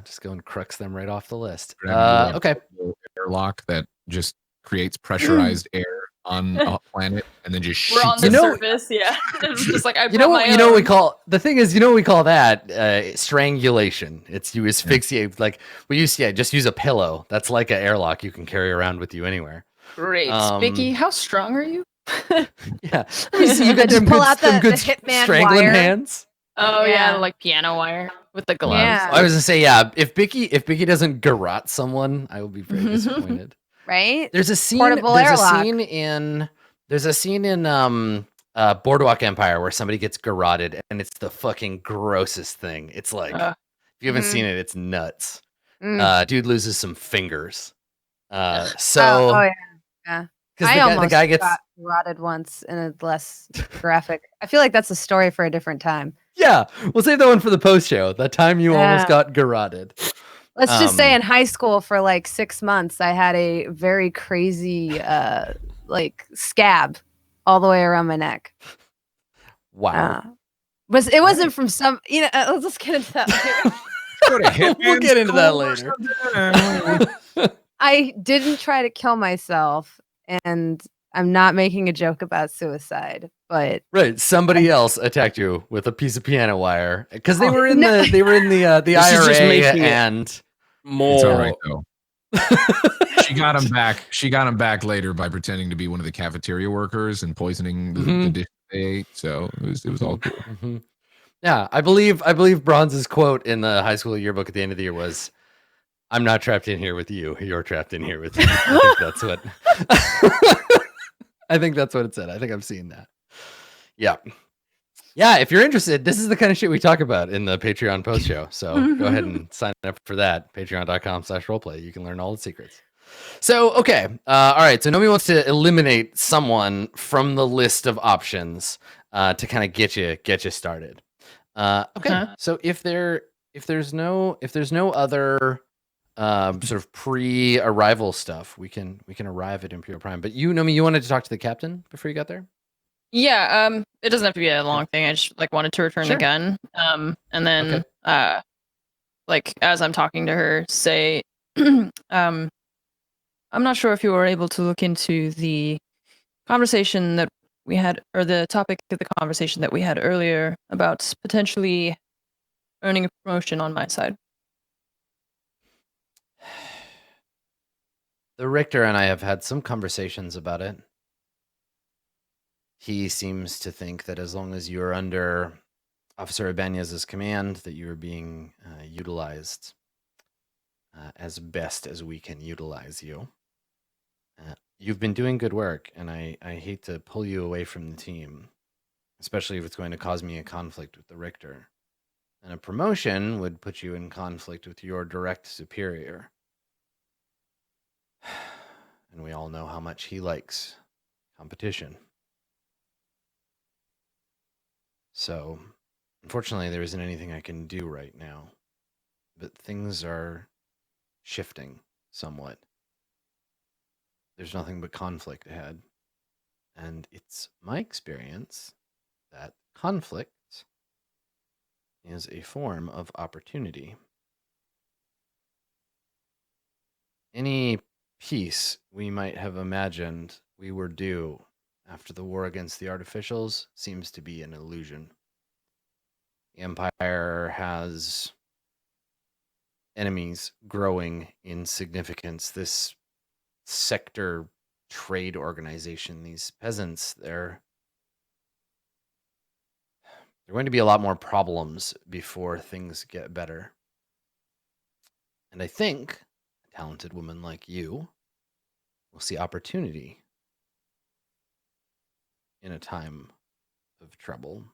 just go and crux them right off the list. Grab a Okay. little airlock that just creates pressurized air on a planet and then just We're on shoots the it. surface. Yeah, it's just like I You know brought what? my You know what we own. call the thing is. You know what we call that strangulation. It's you asphyxiate. Like we used to just use a pillow. That's like an airlock you can carry around with you anywhere. Great, Vicky. How strong are you? Yeah. You see, you got Just them pull good, out them the good hitman strangling wire. hands. Oh yeah, Yeah. like piano wire with the gloves. Yeah. I was gonna say, yeah. If Bicky doesn't garrote someone, I will be very disappointed. Right? There's a scene. Portable There's airlock. a scene in Boardwalk Empire where somebody gets garroted, and it's the fucking grossest thing. It's like if you haven't seen it, it's nuts. Dude loses some fingers. Oh yeah. Yeah. Because I almost the guy gets got rotted once in a less graphic. I feel like that's a story for a different time. yeah. We'll save that one for the post show. That time you almost got garroted. Let's just say in high school for like 6 months, I had a very crazy like scab all the way around my neck. Wow. But it wasn't from some, let's just get into that later. We'll get into that later. I didn't try to kill myself, and I'm not making a joke about suicide, but Right, somebody else attacked you with a piece of piano wire because they were in no. the This is just IRA making it and more. It's all right though. She got him back. She got him back later by pretending to be one of the cafeteria workers and poisoning the dish they ate. So it was all cool. Yeah, I believe Bronze's quote in the high school yearbook at the end of the year was, "I'm not trapped in here with you. You're trapped in here with me." I think that's what. I think that's what it said. I think I've seen that. Yeah. Yeah, if you're interested, this is the kind of shit we talk about in the Patreon post show. So go ahead and sign up for that. Patreon.com/roleplay. You can learn all the secrets. So, okay. All right. So Nomi wants to eliminate someone from the list of options to kind of get you started. Okay. So if there's no other sort of pre-arrival stuff, we can arrive at Imperial Prime. But Nomi, you wanted to talk to the captain before you got there? Yeah, it doesn't have to be a long thing. I just like wanted to return the gun. And then like as I'm talking to her, say I'm not sure if you were able to look into the conversation that we had, or the topic of the conversation that we had earlier about potentially earning a promotion on my side. The Richter and I have had some conversations about it. He seems to think that as long as you're under Officer Ibanez's command that you are being utilized as best as we can utilize you. You've been doing good work, and I hate to pull you away from the team, especially if it's going to cause me a conflict with the Richter. And a promotion would put you in conflict with your direct superior. And we all know how much he likes competition. So, unfortunately, there isn't anything I can do right now. But things are shifting somewhat. There's nothing but conflict ahead. And it's my experience that conflict is a form of opportunity. Any peace we might have imagined we were due after the war against the artificials seems to be an illusion. The Empire has enemies growing in significance. This sector trade organization, these peasants, they're going to be a lot more problems before things get better. And I think a talented woman like you will see opportunity in a time of trouble.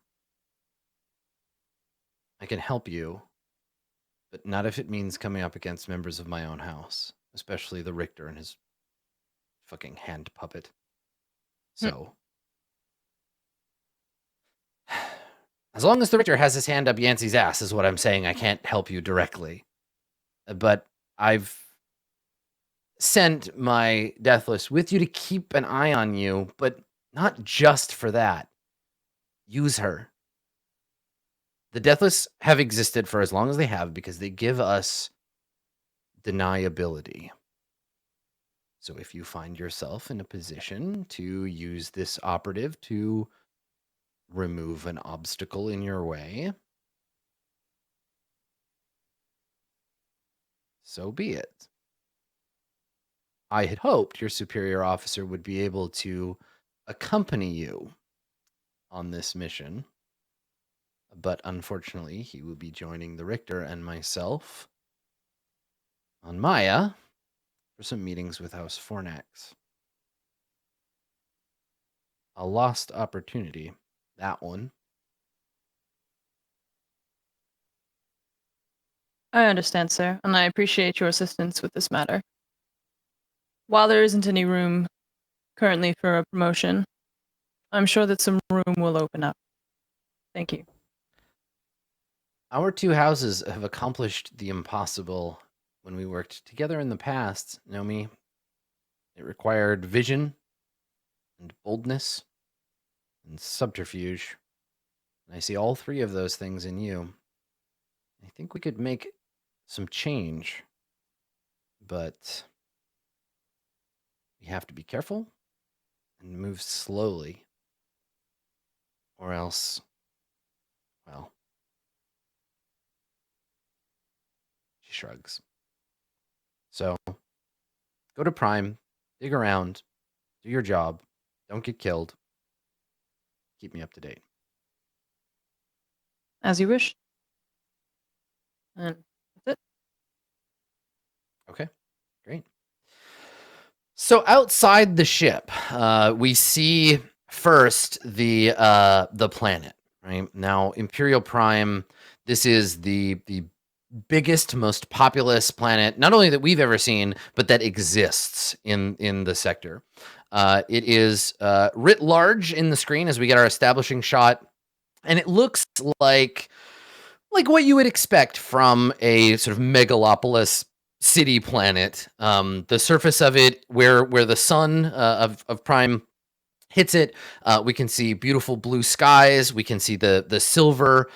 I can help you, but not if it means coming up against members of my own house, especially the Richter and his fucking hand puppet. So, as long as the Richter has his hand up Yancey's ass is what I'm saying. I can't help you directly. But I've sent my Deathless with you to keep an eye on you, but not just for that. Use her. The Deathless have existed for as long as they have because they give us deniability. So if you find yourself in a position to use this operative to remove an obstacle in your way, so be it. I had hoped your superior officer would be able to accompany you on this mission, but unfortunately he will be joining the Richter and myself on Maya for some meetings with House Fornax. A lost opportunity, that one. I understand, sir, and I appreciate your assistance with this matter. While there isn't any room currently for a promotion, I'm sure that some room will open up. Thank you. Our two houses have accomplished the impossible when we worked together in the past, Nomi. It required vision and boldness and subterfuge. And I see all three of those things in you. I think we could make some change, but we have to be careful and move slowly, or else, well, she shrugs. So, go to Prime, dig around, do your job, don't get killed, keep me up to date. As you wish. And that's it. Okay, great. So outside the ship, we see first the planet. Right now, Imperial Prime. This is the biggest, most populous planet, not only that we've ever seen, but that exists in the sector. It is writ large in the screen as we get our establishing shot, and it looks like what you would expect from a sort of megalopolis city planet. The surface of it, where the sun of Prime hits it, we can see beautiful blue skies. We can see the silver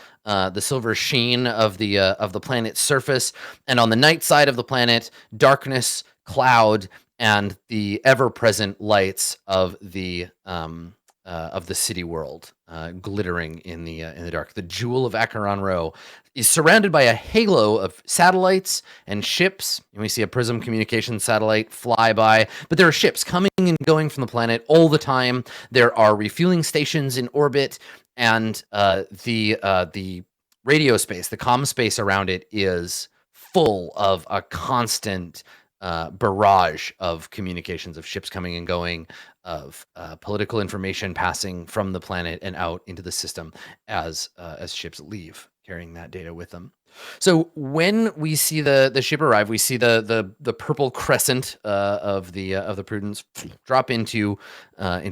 sheen of the planet's surface, and on the night side of the planet, darkness, cloud, and the ever-present lights of the the city world, glittering in the dark. The jewel of Acheron Row is surrounded by a halo of satellites and ships. And we see a Prism communications satellite fly by, but there are ships coming and going from the planet all the time. There are refueling stations in orbit, and the radio space, the comm space around it, is full of a constant barrage of communications, of ships coming and going, of political information passing from the planet and out into the system as ships leave, carrying that data with them. So when we see the ship arrive, we see the purple crescent of the Prudence drop into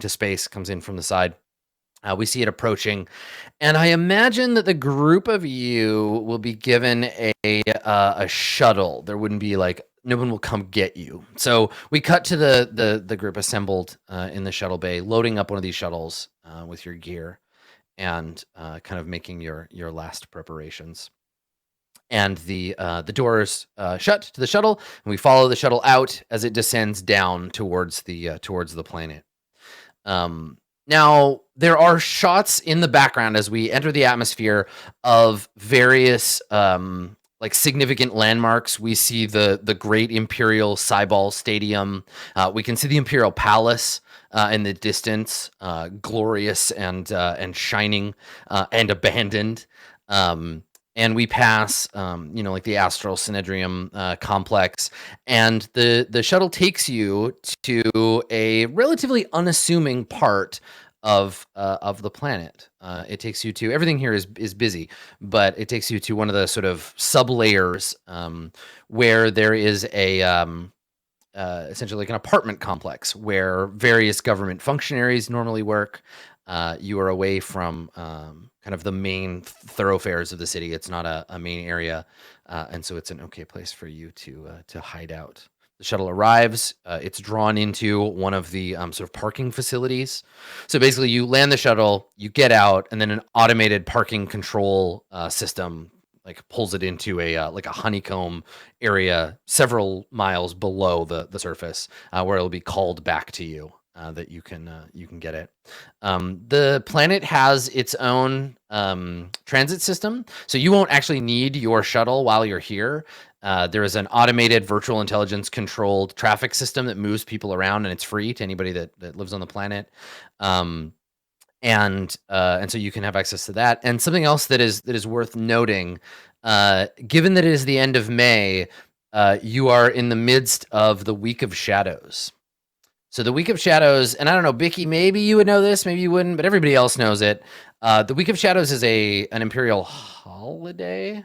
space, comes in from the side. We see it approaching, and I imagine that the group of you will be given a shuttle. There wouldn't be like, no one will come get you. So we cut to the group assembled in the shuttle bay, loading up one of these shuttles with your gear, and kind of making your last preparations. And the doors shut to the shuttle, and we follow the shuttle out as it descends down towards the planet. Now, there are shots in the background as we enter the atmosphere of various like significant landmarks. We see the great Imperial Cyball Stadium. We can see the Imperial Palace in the distance, glorious and shining and abandoned. And we pass, like the Astral Synedrium complex, and the shuttle takes you to a relatively unassuming part of the planet. It takes you to, everything here is busy, but it takes you to one of the sort of sub layers where there is a essentially like an apartment complex where various government functionaries normally work. You are away from kind of the main thoroughfares of the city. It's not a main area, and so it's an okay place for you to hide out. The shuttle arrives. It's drawn into one of the sort of parking facilities. So basically, you land the shuttle, you get out, and then an automated parking control system like pulls it into a like a honeycomb area several miles below the surface, where it'll be called back to you. That you can get it. The planet has its own transit system, so you won't actually need your shuttle while you're here. There is an automated virtual intelligence controlled traffic system that moves people around, and it's free to anybody that lives on the planet. And so you can have access to that. And something else that is worth noting, given that it is the end of May, you are in the midst of the Week of Shadows. So the Week of Shadows, and I don't know, Bicky, maybe you would know this, maybe you wouldn't, but everybody else knows it. The Week of Shadows is an Imperial holiday,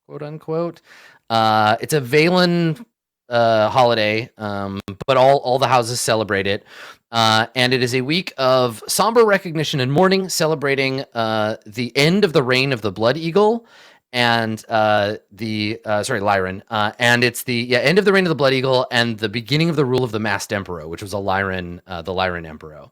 quote unquote. It's a Valen holiday, but all the houses celebrate it. And it is a week of somber recognition and mourning, celebrating the end of the reign of the Blood Eagle, and Lyran. And it's the end of the reign of the Blood Eagle and the beginning of the rule of the Masked Emperor, which was the Lyran Emperor.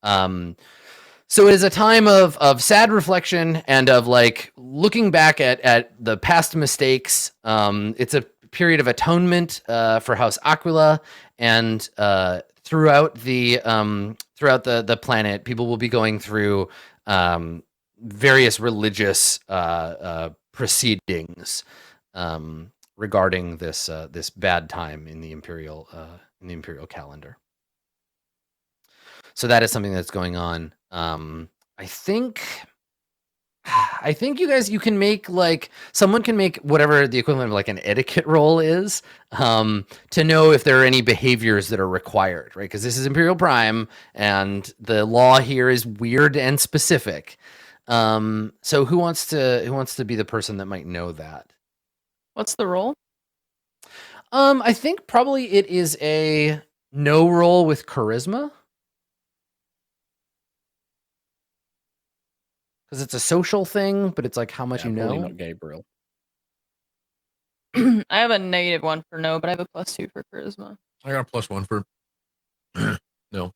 So it is a time of sad reflection and of like looking back at the past mistakes. It's a period of atonement for House Aquila, and throughout the planet, people will be going through various religious proceedings regarding this bad time in the Imperial calendar. So that is something that's going on. I think you can make, like, someone can make whatever the equivalent of like an etiquette roll is, to know if there are any behaviors that are required, right? Because this is Imperial Prime, and the law here is weird and specific. So who wants to be the person that might know that? What's the roll? I think probably it is a no roll with charisma. Because it's a social thing, but it's like how much you know. Probably not Gabriel. I have a -1 for no, but I have a +2 for charisma. I got a +1 for no.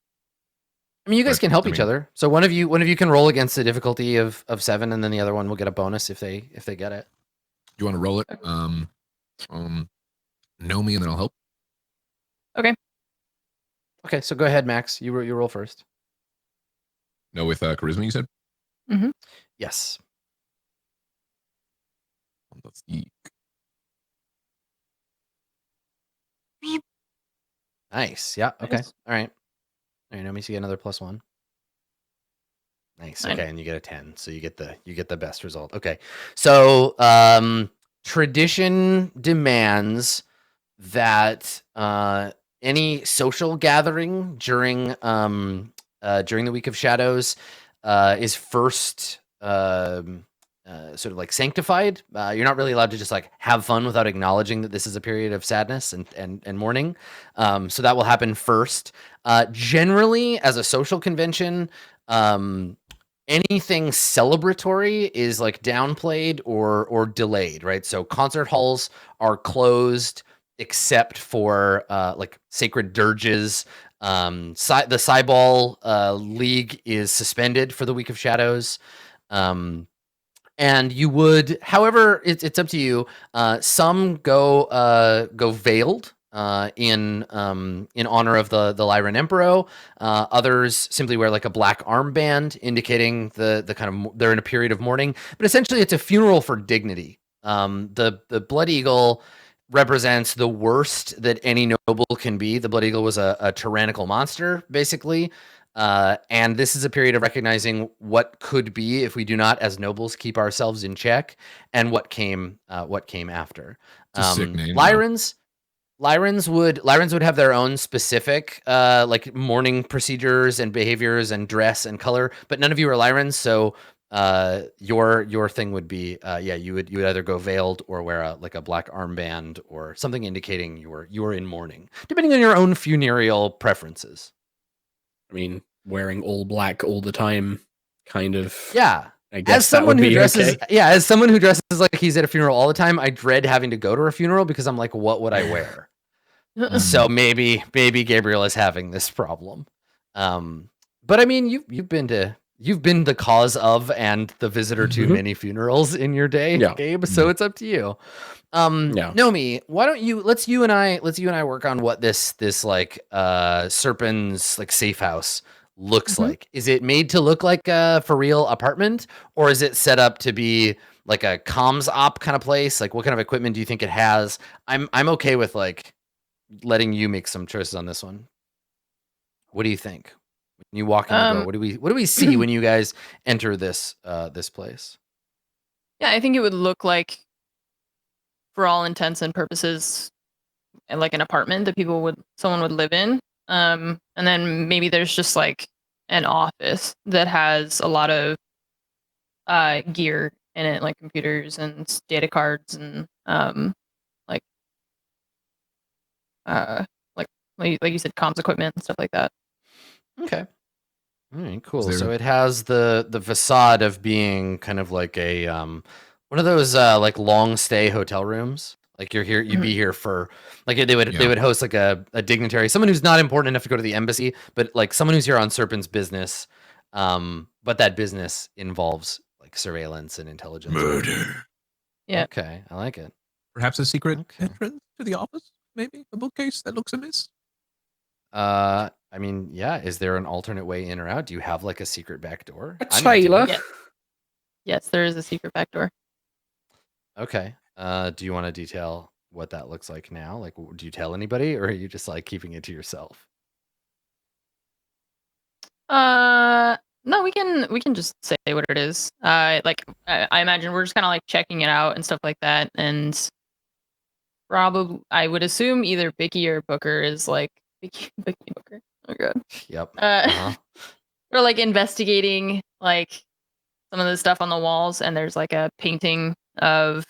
I mean, you guys can help each other. So one of you can roll against the difficulty of 7, and then the other one will get a bonus if they get it. Do you want to roll it? Know me, and then I'll help. Okay. Okay, so go ahead, Max. You roll first. No, with charisma, you said? Yes. Fantastique. Nice. Yeah. Okay. Nice. All right. All right. Let me see another +1. Nice. Nine. Okay, and you get a 10, so you get the best result. Okay, so tradition demands that any social gathering during the Week of Shadows is first sort of like sanctified. You're not really allowed to just like have fun without acknowledging that this is a period of sadness and mourning. So that will happen first. Generally, as a social convention, anything celebratory is like downplayed or delayed, right? So concert halls are closed except for like sacred dirges. The Cyball League is suspended for the Week of Shadows. And you would, however, it's up to you. Some go veiled in honor of the Lyran Emperor. Others simply wear like a black armband, indicating the kind of they're in a period of mourning. But essentially, it's a funeral for dignity. The Blood Eagle represents the worst that any noble can be. The Blood Eagle was a tyrannical monster, basically. And this is a period of recognizing what could be if we do not, as nobles, keep ourselves in check, and what came after. It's a sick name, though. Lyrans would have their own specific like mourning procedures and behaviors and dress and color, but none of you are Lyrans, so your thing would be you would either go veiled or wear a black armband or something indicating you are in mourning, depending on your own funereal preferences. I mean, wearing all black all the time, kind of. Yeah. I guess as someone that would who be dresses, okay. as someone who dresses like he's at a funeral all the time, I dread having to go to a funeral because I'm like, what would I wear? So maybe Gabriel is having this problem. But I mean, you've been the cause of and the visitor to many funerals in your day, Gabe. So it's up to you. Nomi, why don't you let's you and I work on what this like Serpent's like safe house looks like. Is it made to look like a for real apartment, or is it set up to be like a comms op kind of place? Like, what kind of equipment do you think it has? I'm okay with like letting you make some choices on this one. What do you think when you walk in the door? What do we see when you guys enter this this place? Yeah, I think it would look like, for all intents and purposes, like an apartment that someone would live in. And then maybe there's just like an office that has a lot of gear in it, like computers and data cards and like you said, comms equipment and stuff like that. Okay. All right, cool. So it has the facade of being kind of like a one of those like long stay hotel rooms. Like you'd be here for like they would host like a dignitary, someone who's not important enough to go to the embassy, but like someone who's here on Serpent's business. But that business involves like surveillance and intelligence. Murder. Yeah. Okay, I like it. Perhaps a secret entrance to the office? Maybe a bookcase that looks amiss? I mean, yeah. Is there an alternate way in or out? Do you have like a secret back door? A trailer. Yes, there is a secret back door. Okay. Do you want to detail what that looks like now? Like, do you tell anybody, or are you just like keeping it to yourself? No, we can just say what it is. Like I imagine we're just kind of like checking it out and stuff like that, and probably I would assume either Bicky or Booker is like Bicky Booker. Oh god. Yep. We're like investigating like some of the stuff on the walls, and there's like a painting of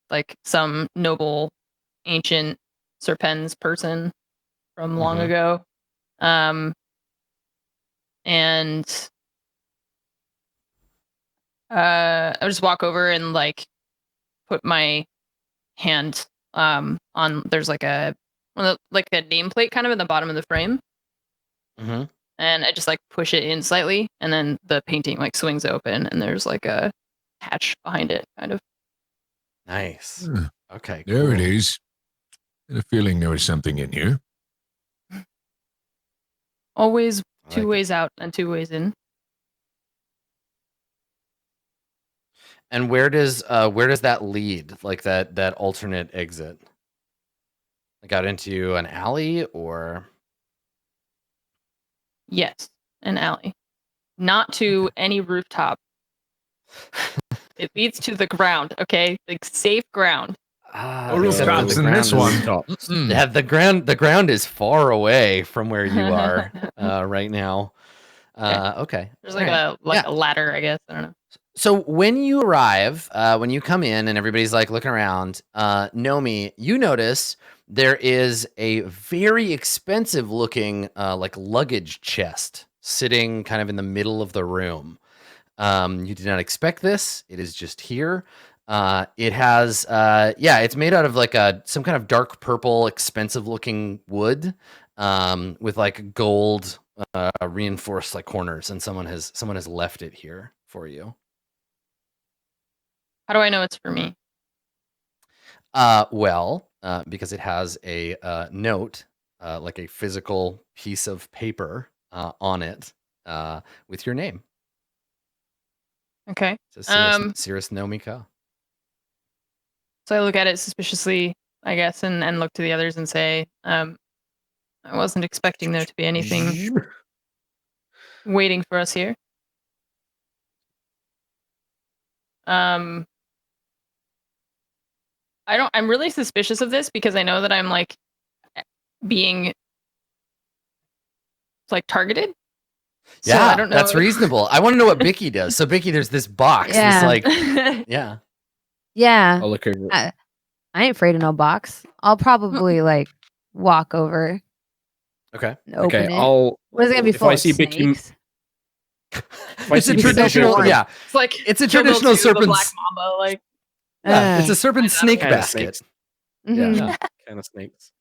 like some noble ancient Serpens person from long ago. And I'll just walk over and like put my hand on there's like a nameplate kind of in the bottom of the frame. And I just like push it in slightly, and then the painting like swings open, and there's like a hatch behind it, kind of. Nice. Okay. There cool. it is. I had a feeling there was something in here. Always I Two like it. ways out and 2 ways in. And where does that lead? Like that alternate exit? Like out into an alley or? Yes, an alley. Not to any rooftop. It leads to the ground, okay? Like safe ground. No Except for rooftops the in this ground one. is- Tops. Yeah, the ground is far away from where you are right now. Okay. There's All like right. a ladder, I guess. I don't know. So when you arrive, when you come in and everybody's like looking around, Nomi, you notice there is a very expensive looking like luggage chest sitting kind of in the middle of the room. You did not expect this. It is just here. It has it's made out of like some kind of dark purple, expensive looking wood with like gold reinforced like corners, and someone has left it here for you. How do I know it's for me? Because it has a note, like a physical piece of paper on it with your name. Okay. It says Cirrus Nomika. So I look at it suspiciously, I guess, and look to the others and say, I wasn't expecting there to be anything waiting for us here. I'm really suspicious of this because I know that I'm like being like targeted. So Yeah, I don't know. that's reasonable. I want to know what Bicky does. So Bicky, there's this box. Yeah. This like, yeah. Yeah. I'll look over. I ain't afraid of no box. I'll probably like walk over Okay. and open Okay, it. I'll. What is it gonna be if full I of see Bicky- snakes? If I It's a see Bicky traditional, go- yeah. It's like It's a Kill Bill traditional 2, the Black serpent's. Mamba, like Yeah, it's a Uh, serpent snake Kinda basket. snakes. mhm. Yeah, kind of snakes.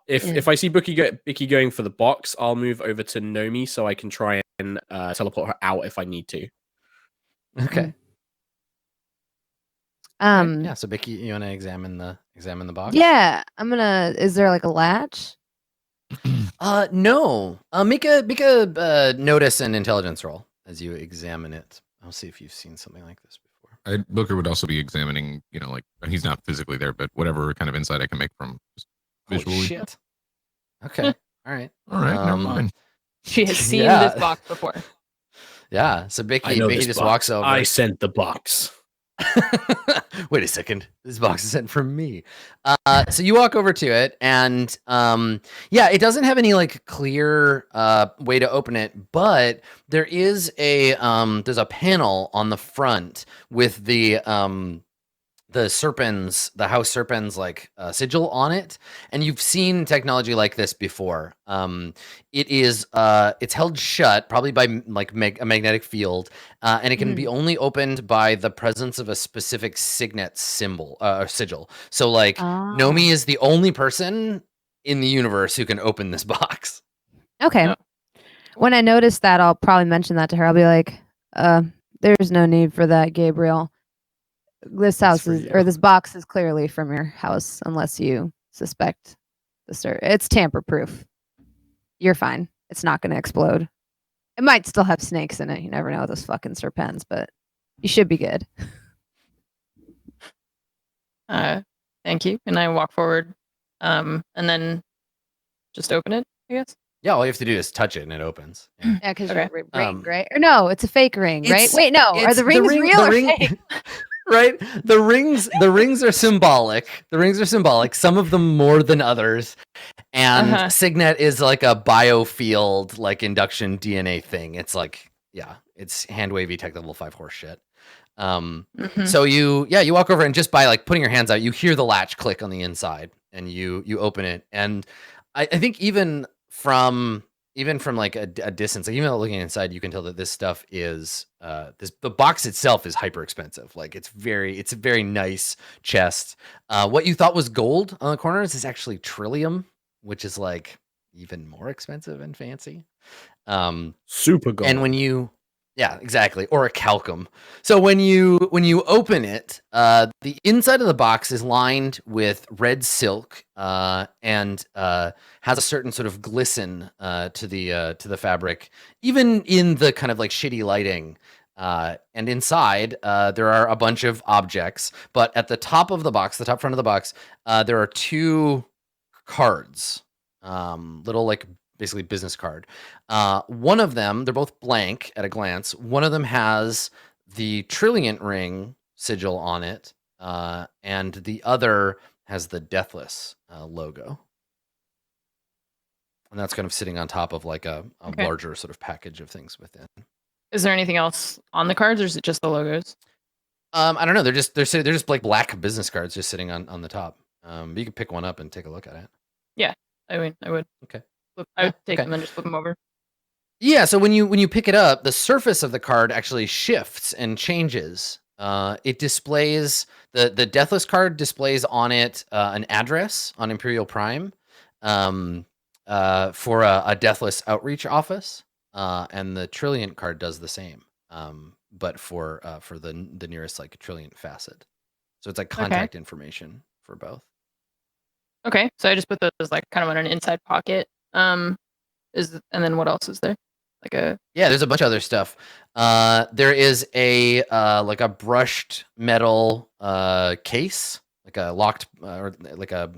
If Yeah. if I see Bicky going for the box, I'll move over to Nomi so I can try and teleport her out if I need to. Okay. Yeah. So Bicky, you want to examine the box? Yeah, I'm gonna. Is there like a latch? No. Make a notice and intelligence roll as you examine it. I'll see if you've seen something like this before. Booker would also be examining, like he's not physically there, but whatever kind of insight I can make from just Holy visually. shit. Okay. All right. All right, never mind. she has seen Yeah. this box before. Yeah. So I Bicky know just this walks box. over. I sent the box. Wait a second. This box is sent from me. So you walk over to it, and it doesn't have any like clear way to open it, but there is there's a panel on the front with the Serpens, the House Serpens like sigil on it, and you've seen technology like this before. It's held shut probably by like a magnetic field, and it can be only opened by the presence of a specific signet symbol or sigil. So like Nomi is the only person in the universe who can open this box. Okay. Oh. When I notice that, I'll probably mention that to her. I'll be like, "There's no need for that, Gabriel. This house for is, you. or this box is clearly from your house, unless you suspect it's tamper-proof. You're fine. It's not going to explode. It might still have snakes in it. You never know with those fucking serpents, but you should be good." Thank you. And I walk forward, and then just open it, I guess. Yeah, all you have to do is touch it and it opens. Yeah. Yeah, because Okay. you're a ring, right? Or no, it's a fake ring, right? It's- Wait, no. Are it's the rings real or fake? Right? The rings are symbolic. The rings are symbolic, some of them more than others. And Signet is like a biofield, like induction DNA thing. It's like, it's hand wavy tech level 5 horse shit. So you walk over and just by like putting your hands out, you hear the latch click on the inside and you open it. And I think even from like a distance, like even looking inside, you can tell that this stuff is the box itself is hyper expensive. Like it's a very nice chest. What you thought was gold on the corners is actually trillium, which is like even more expensive and fancy. Super gold. And when you Yeah, exactly. Or a calcum. So when you open it, the inside of the box is lined with red silk and has a certain sort of glisten to the fabric, even in the kind of like shitty lighting. And inside, there are a bunch of objects, but at the top of the box, the top front of the box, there are 2 cards, little like basically business card. One of them, they're both blank at a glance. One of them has the Trilliant Ring sigil on it, and the other has the Deathless logo. And that's kind of sitting on top of like a Okay. larger sort of package of things within. Is there anything else on the cards, or is it just the logos? I don't know. They're just like black business cards just sitting on the top. You can pick one up and take a look at it. Yeah, I mean, I would. Okay. I would Yeah, take okay. them and just flip them over. Yeah, so when you pick it up, the surface of the card actually shifts and changes. It displays the Deathless card displays on it an address on Imperial Prime for a Deathless outreach office, and the Trilliant card does the same, but for the nearest like Trilliant facet. So it's like contact information for both. Okay, so I just put those like kind of on an inside pocket. And then what else is there? Like a Yeah, there's a bunch of other stuff. There is a like a brushed metal case, like a locked or like a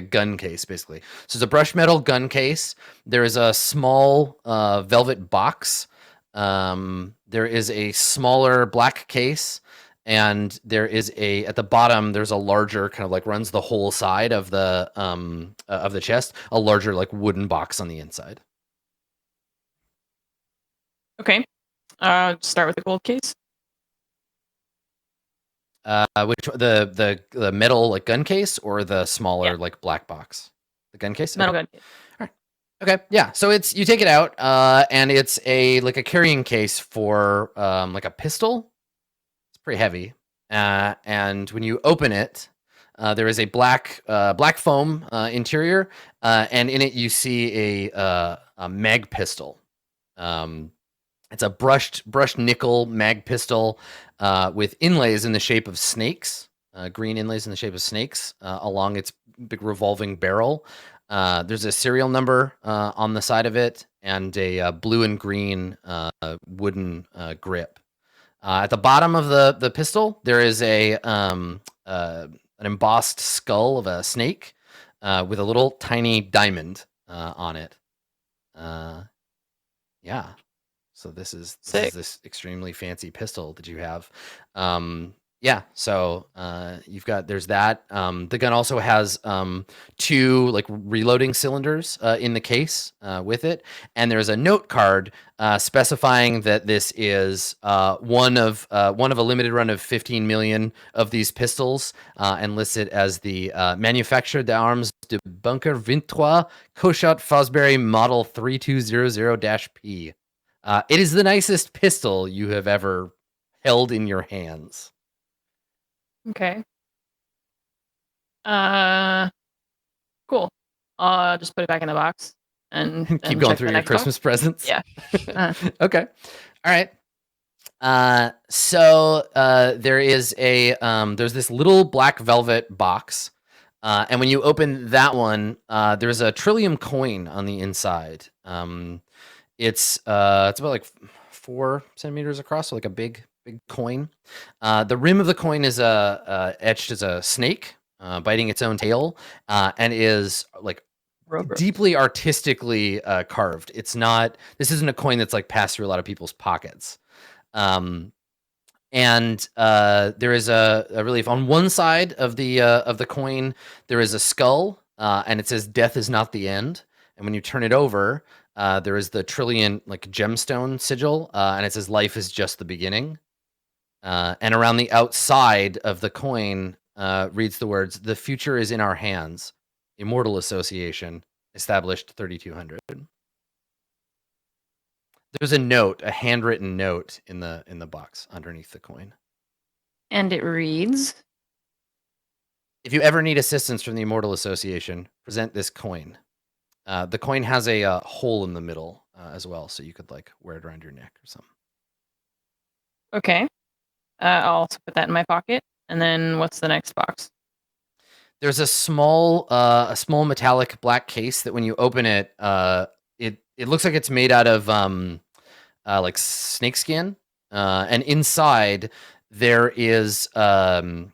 gun case, basically. So it's a brushed metal gun case. There is a small velvet box. There is a smaller black case, and there is at the bottom. There's a larger kind of like runs the whole side of the chest. A larger like wooden box on the inside. okay. Start with the gold case. Which the metal like gun case or the smaller Yeah. like black box? The gun case. Metal Okay. gun case. Okay, yeah. So you take it out, and it's a carrying case for like a pistol. It's pretty heavy, and when you open it, there is a black foam interior, and in it you see a mag pistol. It's a brushed nickel mag pistol with inlays in the shape of snakes, green inlays in the shape of snakes along its big revolving barrel. There's a serial number on the side of it and a blue and green wooden grip. At the bottom of the pistol, there is an embossed skull of a snake with a little tiny diamond on it. Yeah. So this is this extremely fancy pistol that you have. Yeah, so there's that. The gun also has 2 like reloading cylinders in the case with it, and there's a note card specifying that this is one of a limited run of 15 million of these pistols, and listed as the Manufacture d'Armes de Bunker 23 Cochat Fosbury Model 3200-P. It is the nicest pistol you have ever held in your hands. Okay. Cool. I'll just put it back in the box and keep going check through the your next Christmas presents. Yeah. Okay. All right. So there is there's this little black velvet box, and when you open that one, there's a Trillium coin on the inside. It's about like 4 centimeters across, so like a big coin. The rim of the coin is etched as a snake biting its own tail, and is like deeply artistically carved. This isn't a coin that's like passed through a lot of people's pockets. And there is a relief on one side of the coin. There is a skull, and it says "Death is not the end." And when you turn it over, there is the Trilliant like gemstone sigil, and it says "Life is just the beginning." And around the outside of the coin reads the words, "The future is in our hands. Immortal Association, established 3200." There's a handwritten note in the box underneath the coin. And it reads, "If you ever need assistance from the Immortal Association, present this coin." The coin has a hole in the middle as well, so you could like wear it around your neck or something. Okay. I'll also put that in my pocket. And then what's the next box? There's a small metallic black case that when you open it, it looks like it's made out of like snake skin, and inside there is a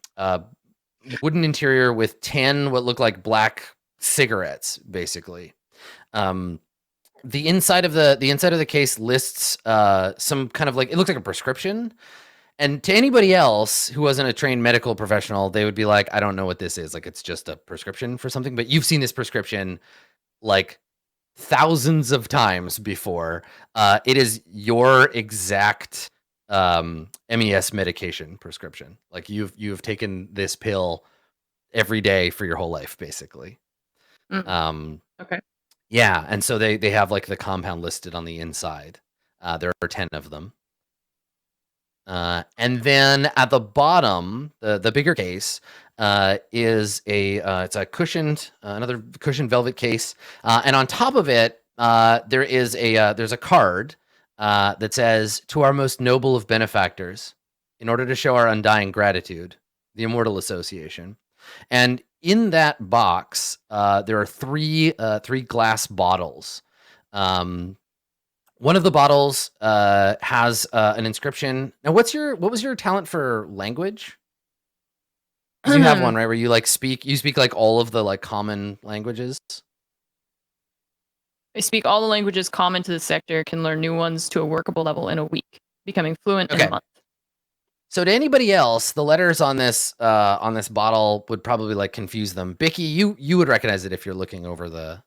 wooden interior with 10 what look like black cigarettes, basically. The inside of the case lists some kind of like, it looks like a prescription. And to anybody else who wasn't a trained medical professional, they would be like, I don't know what this is. Like, it's just a prescription for something. But you've seen this prescription like thousands of times before. It is your exact MES medication prescription. Like, you've taken this pill every day for your whole life, basically. Okay. Yeah, and so they have like the compound listed on the inside. There are 10 of them. And then at the bottom, the bigger case is it's a cushioned, another cushioned velvet case, and on top of it, there's a card that says, "To our most noble of benefactors, in order to show our undying gratitude, the Immortal Association." And in that box, there are three glass bottles. One of the bottles has an inscription. Now, what was your talent for language? 'Cause you have one, right, where you like speak like all of the like common languages. I speak all the languages common to the sector, can learn new ones to a workable level in a week, becoming fluent in a month. So to anybody else, the letters on this bottle would probably like confuse them. Bicky, you would recognize it if you're looking over the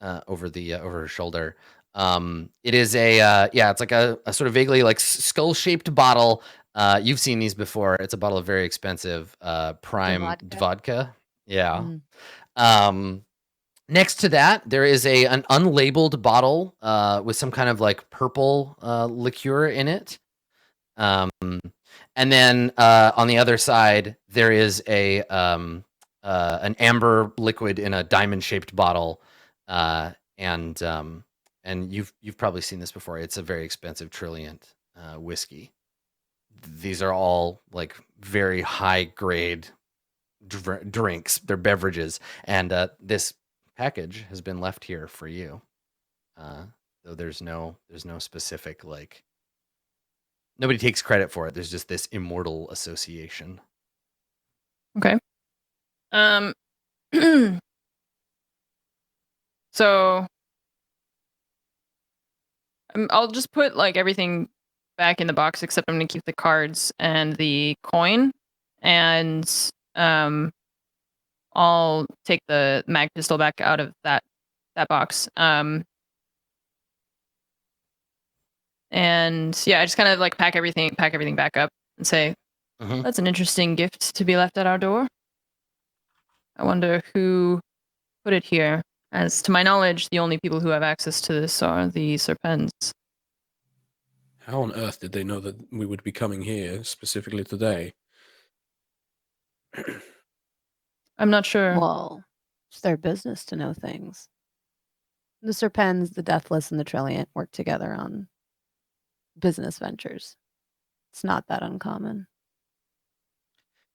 over her shoulder. It is it's like a sort of vaguely like skull-shaped bottle. You've seen these before. It's a bottle of very expensive prime vodka. Yeah. Next to that, there is an unlabeled bottle with some kind of like purple liqueur in it. And then on the other side, there is an amber liquid in a diamond-shaped bottle, and you've probably seen this before. It's a very expensive Trilliant whiskey. These are all like very high-grade drinks. They're beverages, and this package has been left here for you. Though there's no specific like. Nobody takes credit for it. There's just this immortal association. Okay. So I'll just put like everything back in the box, except I'm gonna keep the cards and the coin, and I'll take the mag pistol back out of that box. And yeah, I just kind of like pack everything back up and say, that's an interesting gift to be left at our door. I wonder who put it here. As to my knowledge, the only people who have access to this are the Serpents. How on earth did they know that we would be coming here specifically today? I'm not sure. Well, it's their business to know things. The Serpents, the Deathless, and the Trilliant work together on business ventures. It's not that uncommon.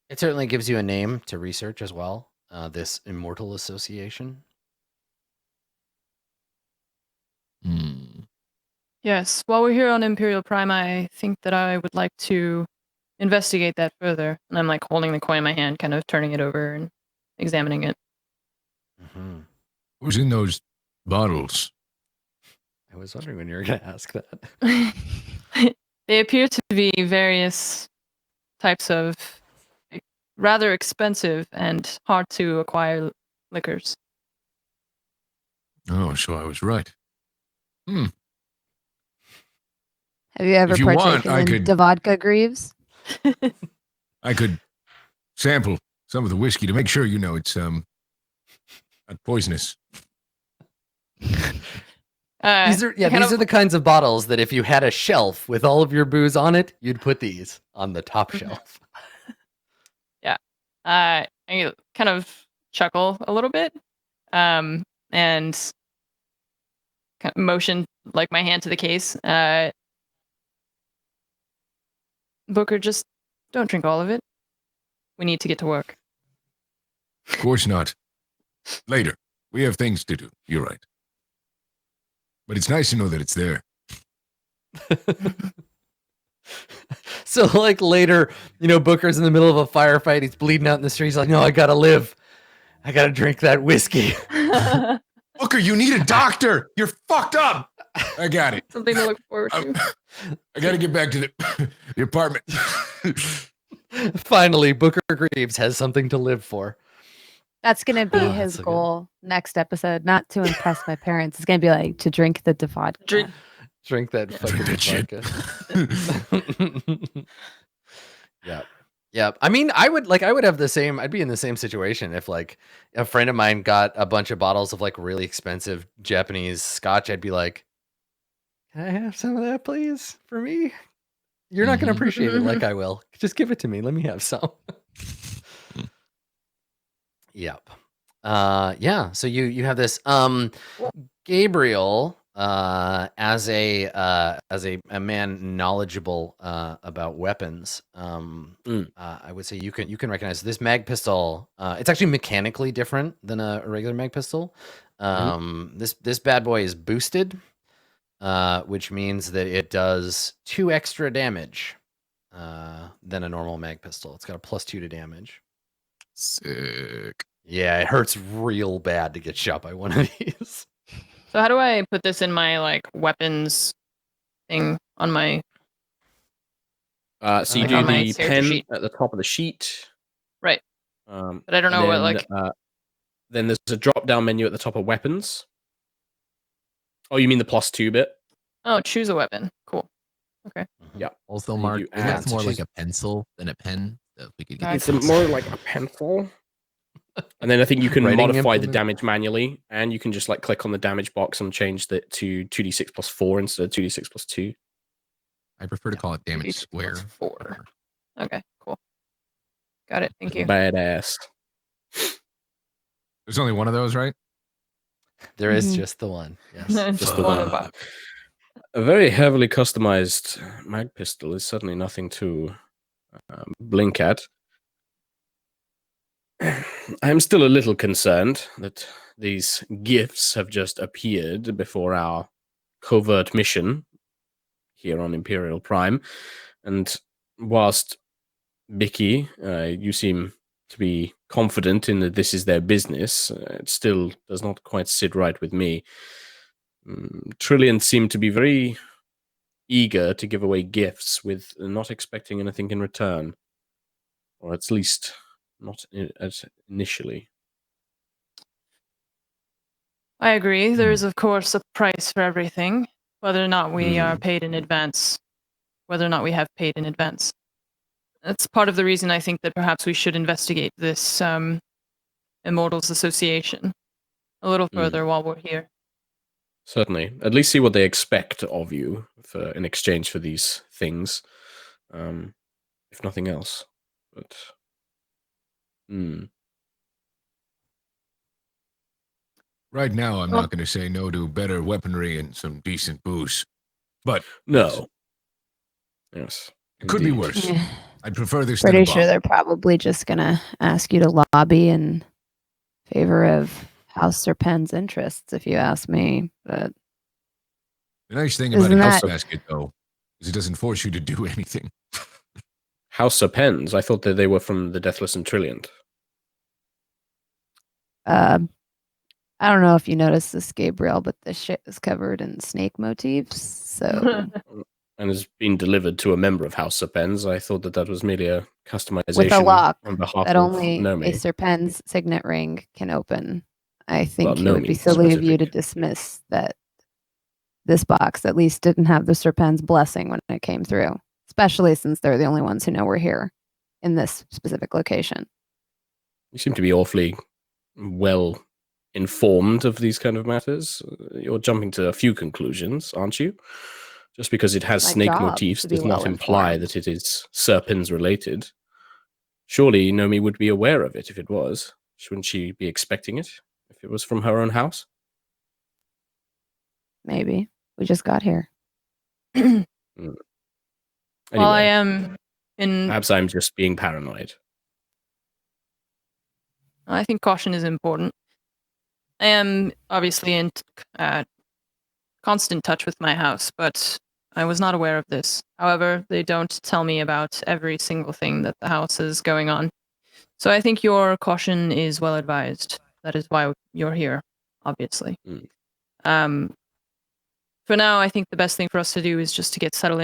It certainly gives you a name to research as well. This immortal association. Yes. While we're here on Imperial Prime, I think that I would like to investigate that further. And I'm like holding the coin in my hand, kind of turning it over and examining it. Who's in those bottles? I was wondering when you were going to ask that. They appear to be various types of rather expensive and hard to acquire liquors. Oh, so I was right. Have you ever partaken in the vodka, Greaves? I could sample some of the whiskey to make sure it's not poisonous. These are the kinds of bottles that if you had a shelf with all of your booze on it, you'd put these on the top shelf. Yeah. I kind of chuckle a little bit, and kind of motion like my hand to the case. These are the kinds of bottles that if you had a shelf with all of your booze on it, you'd put these on the top shelf. Yeah. I kind of chuckle a little bit, and motion like my hand to the case. These are the kinds of bottles that if you had a shelf with all of your booze on it, you'd put these on the top shelf. Booker, just don't drink all of it. We need to get to work. Of course not. Later. We have things to do. You're right. But it's nice to know that it's there. So like later, Booker's in the middle of a firefight. He's bleeding out in the street. He's like, no, I gotta live. I gotta drink that whiskey. Booker, you need a doctor. You're fucked up. I got it. Something to look forward to. I gotta get back to the apartment. Finally, Booker Greaves has something to live for. That's gonna be Oh, his that's so goal next episode. Not to impress my parents. It's gonna be like to drink the vodka. Drink that fucking vodka. Yeah. I mean, I would have the same. I'd be in the same situation if like a friend of mine got a bunch of bottles of like really expensive Japanese scotch. I'd be like, can I have some of that, please, for me? You're not going to appreciate it like I will. Just give it to me. Let me have some. Yep. Yeah. So you have this Gabriel as a man knowledgeable about weapons. I would say you can recognize this mag pistol. It's actually mechanically different than a regular mag pistol. This bad boy is boosted, which means that it does 2 extra damage than a normal mag pistol. It's got a +2 to damage. Sick. Yeah, it hurts real bad to get shot by one of these. So how do I put this in my like weapons thing on my? So you Like do on my the character pen sheet. at the top of the sheet, Right. but I don't know what like. Then there's a drop-down menu at the top of weapons. Oh, you mean the +2 bit? Oh, choose a weapon. Cool. Okay. Yeah. Also, And Mark, you I think add it's more to like choose- a pencil than a pen. So if we could get Nice. It's more like a pencil. And then I think you can Writing modify the implement. damage manually, and you can just like click on the damage box and change that to 2d6 +4 instead of 2d6 +2. I prefer to call it damage 2d6 square. +4. Okay, cool. Got it. Thank you. Badass. There's only one of those, right? There is Mhm. just the one. Yes. Just the One one. of them. A very heavily customized mag pistol is certainly nothing to blink at. I'm still a little concerned that these gifts have just appeared before our covert mission here on Imperial Prime. And whilst, Vicky, you seem to be confident in that this is their business, it still does not quite sit right with me. Trillian seemed to be very eager to give away gifts with not expecting anything in return. Or at least not initially. I agree. There is, of course, a price for everything, whether or not we are paid in advance, whether or not we have paid in advance. That's part of the reason I think that perhaps we should investigate this Immortals Association a little further while we're here. Certainly. At least see what they expect of you in exchange for these things, if nothing else. But Right now, I'm not going to say no to better weaponry and some decent booze. But no. Yes. it could be indeed. worse. Yeah. I'd prefer this than a Pretty sure bomb. they're probably just gonna ask you to lobby in favor of House Serpen's interests, if you ask me. But The nice thing about Isn't a house that- basket, though, is it doesn't force you to do anything. House of Pens. I thought that they were from the Deathless and Trilliant. I don't know if you noticed this, Gabriel, but this shit is covered in snake motifs. So And has been delivered to a member of House of Pens. I thought that was merely a customization with a lock on behalf that of only Nomi. a Serpen's signet ring can open, I think Well, it would be Nomi silly of you to specific. dismiss that this box at least didn't have the Serpen's blessing when it came through, especially since they're the only ones who know we're here in this specific location. You seem to be awfully well informed of these kind of matters. You're jumping to a few conclusions, aren't you? Just because it has My snake job motifs to be does not imply well-informed. that it is Serpens related. Surely Nomi would be aware of it if it was. Shouldn't she be expecting it if it was from her own house? Maybe we just got here. While I Anyway, am Perhaps I'm just being paranoid. I think caution is important. I am obviously in constant touch with my house, but I was not aware of this. However, they don't tell me about every single thing that the house is going on. So I think your caution is well advised. That is why you're here, obviously. For now, I think the best thing for us to do is just to get settled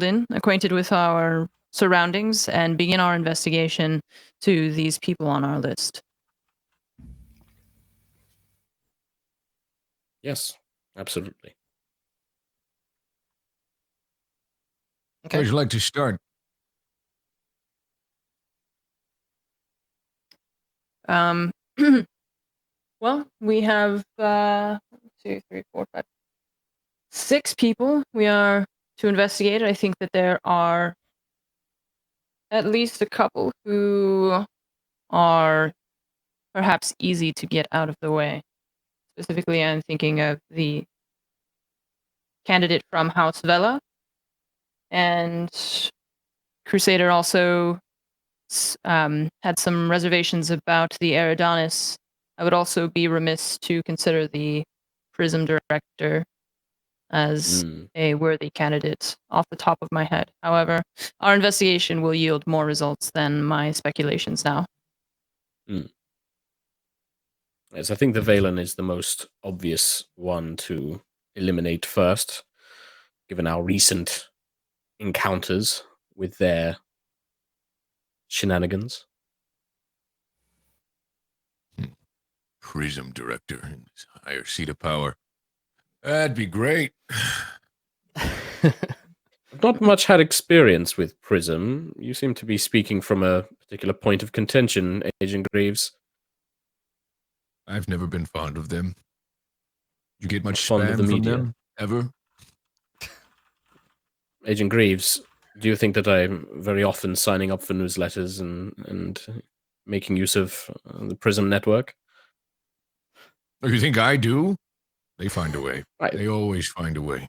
in, acquainted with our surroundings, and begin our investigation to these people on our list. Yes, absolutely. Okay. Where would you like to start? Well, we have 1, 2, 3, 4, 5, 6 people we are to investigate. I think that there are at least a couple who are perhaps easy to get out of the way. Specifically, I'm thinking of the candidate from House Vela, and Crusader also had some reservations about the Eridanis. I would also be remiss to consider the Prism Director as a worthy candidate off the top of my head. However, our investigation will yield more results than my speculations now. Yes, I think the Valen is the most obvious one to eliminate first, given our recent encounters with their shenanigans. Prism Director in his higher seat of power. That'd be great. I've not much had experience with Prism. You seem to be speaking from a particular point of contention, Agent Greaves. I've never been fond of them. You get much Fond of spam the from media. them? Ever? Agent Greaves, do you think that I'm very often signing up for newsletters and making use of the Prism network? Oh, you think I do? They find a way. Right. They always find a way.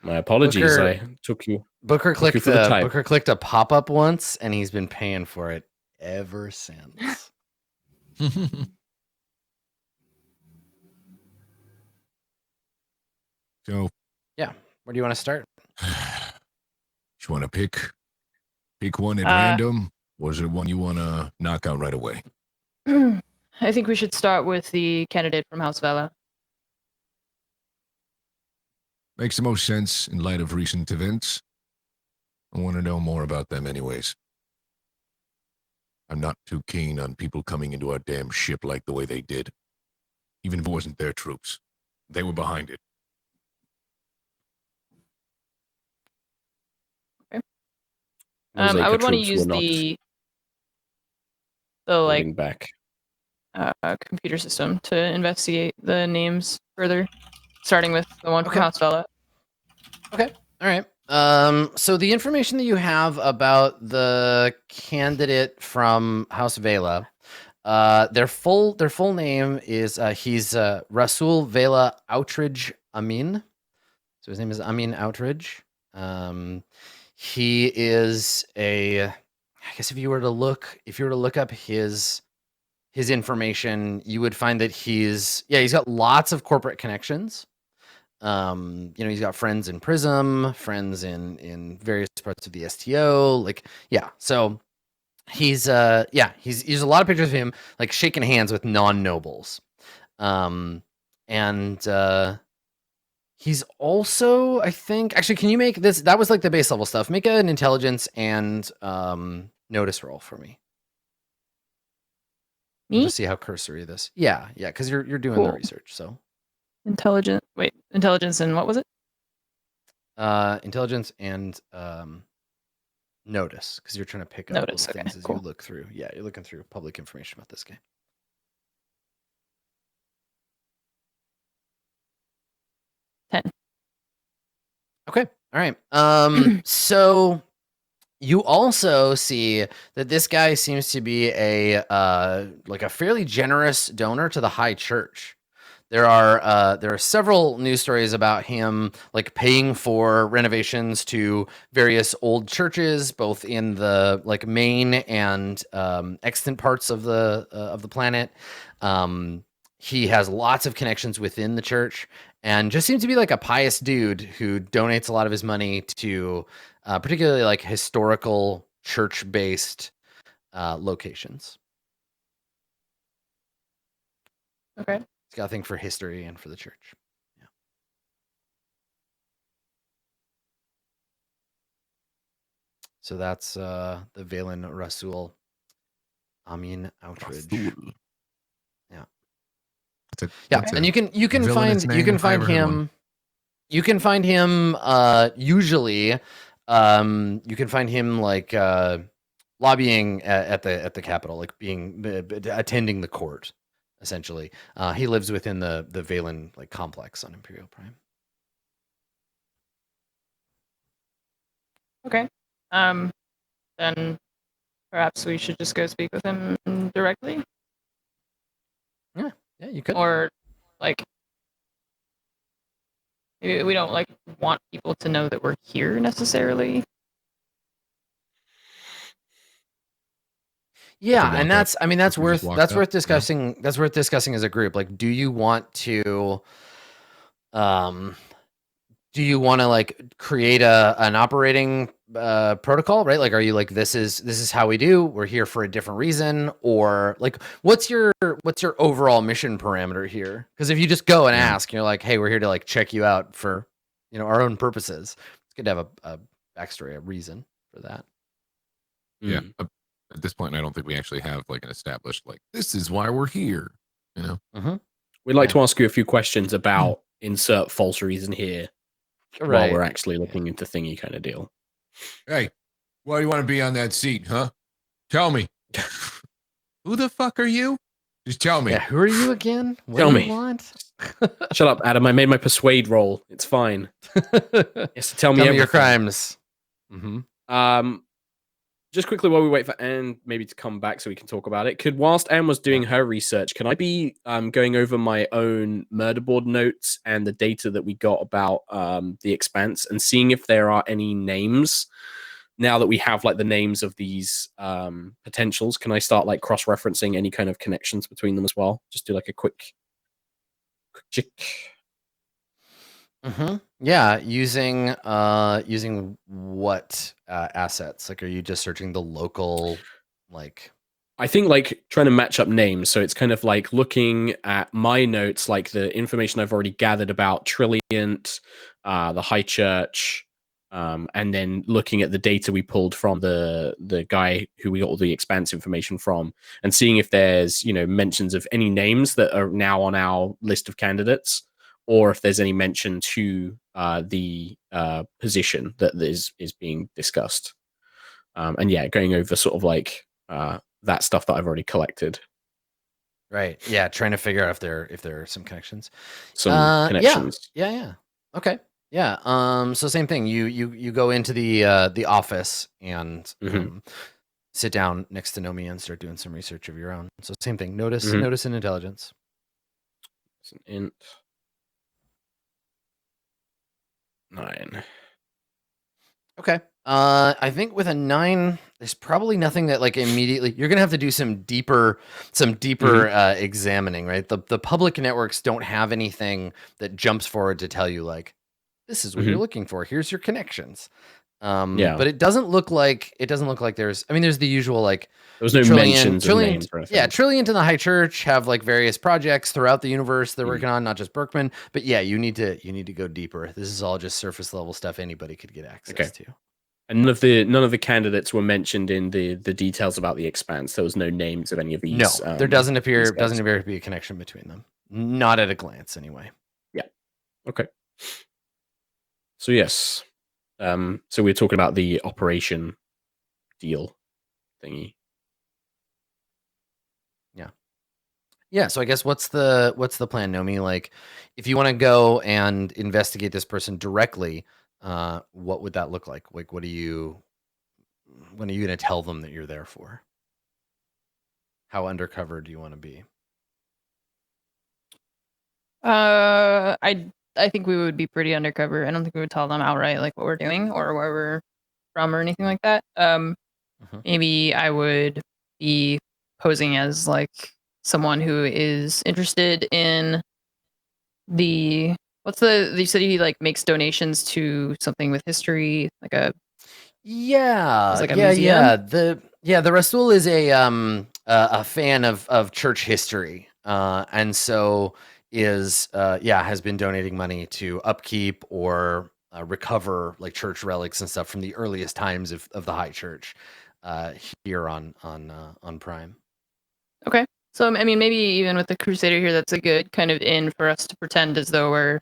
My apologies. Booker- I took you. Booker Thank you clicked for the type. Booker clicked a pop-up once, and he's been paying for it ever since. So, Yeah, where do you want to start? you want to pick one at random, or is it one you want to knock out right away? I think we should start with the candidate from House Vela. Makes the most sense in light of recent events. I want to know more about them anyways. I'm not too keen on people coming into our damn ship like the way they did. Even if it wasn't their troops. They were behind it. Okay. I would want to use the holding back. Computer system to investigate the names further, starting with the one from House Vela. Okay. All right. So the information that you have about the candidate from House Vela, their full name is he's Rasul Vela Outridge Amin. So his name is Amin Outridge. He is I guess if you were to look up his information, you would find that he's got lots of corporate connections. He's got friends in Prism, friends in various parts of the STO. So he's a lot of pictures of him like shaking hands with non-nobles. He's also, I think, actually, can you make this? That was like the base level stuff. Make an intelligence and notice roll for me. Me? Just see how cursory this. Yeah, because you're doing the research. So intelligence and what was it? Intelligence and notice, because you're trying to pick up little things as you look through. Yeah, you're looking through public information about this guy. 10. Okay. All right. So you also see that this guy seems to be a fairly generous donor to the high church. there are several news stories about him like paying for renovations to various old churches, both in the like main and extant parts of the planet. He has lots of connections within the church, and just seems to be like a pious dude who donates a lot of his money to particularly like historical church-based locations. Okay. He's got a thing for history and for the church. Yeah. So that's the Valen Rasul Amin Outridge. Rasul. Yeah. Yeah, And you can villainous find name if I ever heard one. him. You can find him usually. You can find him like lobbying at the Capitol, like being attending the court. Essentially, he lives within the Valen like complex on Imperial Prime. Okay. Then perhaps we should just go speak with him directly, Yeah, you could. or like maybe we don't like want people to know that we're here necessarily. Yeah, walk and up. that's We just walk that's up, worth yeah. discussing. That's worth discussing as a group. Like, do you want to like create an operating protocol, right? Like, are you like, this is how we do, we're here for a different reason, or like what's your overall mission parameter here? Because if you just go and ask, you're like, hey, we're here to like check you out for our own purposes, it's good to have a backstory, a reason for that. Yeah. At this point, I don't think we actually have like an established like this is why we're here. We'd like to ask you a few questions about insert false reason here while we're actually looking into thingy kind of deal. Hey, why do you want to be on that seat, huh? Tell me. Who the fuck are you? Just tell me. Yeah, who are you again? What Tell do me. you want? Shut up, Adam. I made my persuade roll. It's fine. Yes, tell me your everything. crimes. Just quickly while we wait for Anne maybe to come back so we can talk about it. Whilst Anne was doing her research, can I be going over my own murder board notes and the data that we got about the Expanse and seeing if there are any names now that we have like the names of these potentials? Can I start like cross-referencing any kind of connections between them as well? Just do like a quick check. Yeah, using what assets? Like, are you just searching the local, like? I think like trying to match up names. So it's kind of like looking at my notes, like the information I've already gathered about Trilliant, the High Church, and then looking at the data we pulled from the guy who we got all the Expanse information from, and seeing if there's mentions of any names that are now on our list of candidates, or if there's any mention to the position that is being discussed. And yeah, going over sort of like that stuff that I've already collected. Right. Yeah, trying to figure out if there are some connections. Connections. Yeah. Okay. Yeah. So same thing. You go into the office and sit down next to Nomi and start doing some research of your own. So same thing. Notice and intelligence. It's an int 9. Okay. I think with a 9, there's probably nothing that like immediately you're gonna have to do some deeper examining, right? The public networks don't have anything that jumps forward to tell you like, this is what you're looking for. Here's your connections. But it doesn't look like there's. I mean, there's the usual like. There was no mentions of names or anything. Yeah, Trilliant and the High Church have like various projects throughout the universe they're working on, not just Berkman. But yeah, you need to go deeper. This is all just surface level stuff anybody could get access to. And none of the candidates were mentioned in the details about the Expanse. There was no names of any of these. No, there doesn't appear to be a connection between them. Not at a glance, anyway. Yeah. Okay. So yes. So we're talking about the operation deal thingy. Yeah, so I guess what's the plan, Nomi? Like, if you want to go and investigate this person directly, what would that look like? Like, when are you going to tell them that you're there for? How undercover do you want to be? I think we would be pretty undercover. I don't think we would tell them outright like what we're doing or where we're from or anything like that. Maybe I would be posing as like someone who is interested in the you said he like makes donations to something with history, like a Yeah, like a yeah, museum? the Rasul is a fan of church history, and so has been donating money to upkeep or recover like church relics and stuff from the earliest times of the High Church here on Prime. Okay. So I mean maybe even with the Crusader here, that's a good kind of in for us to pretend as though we're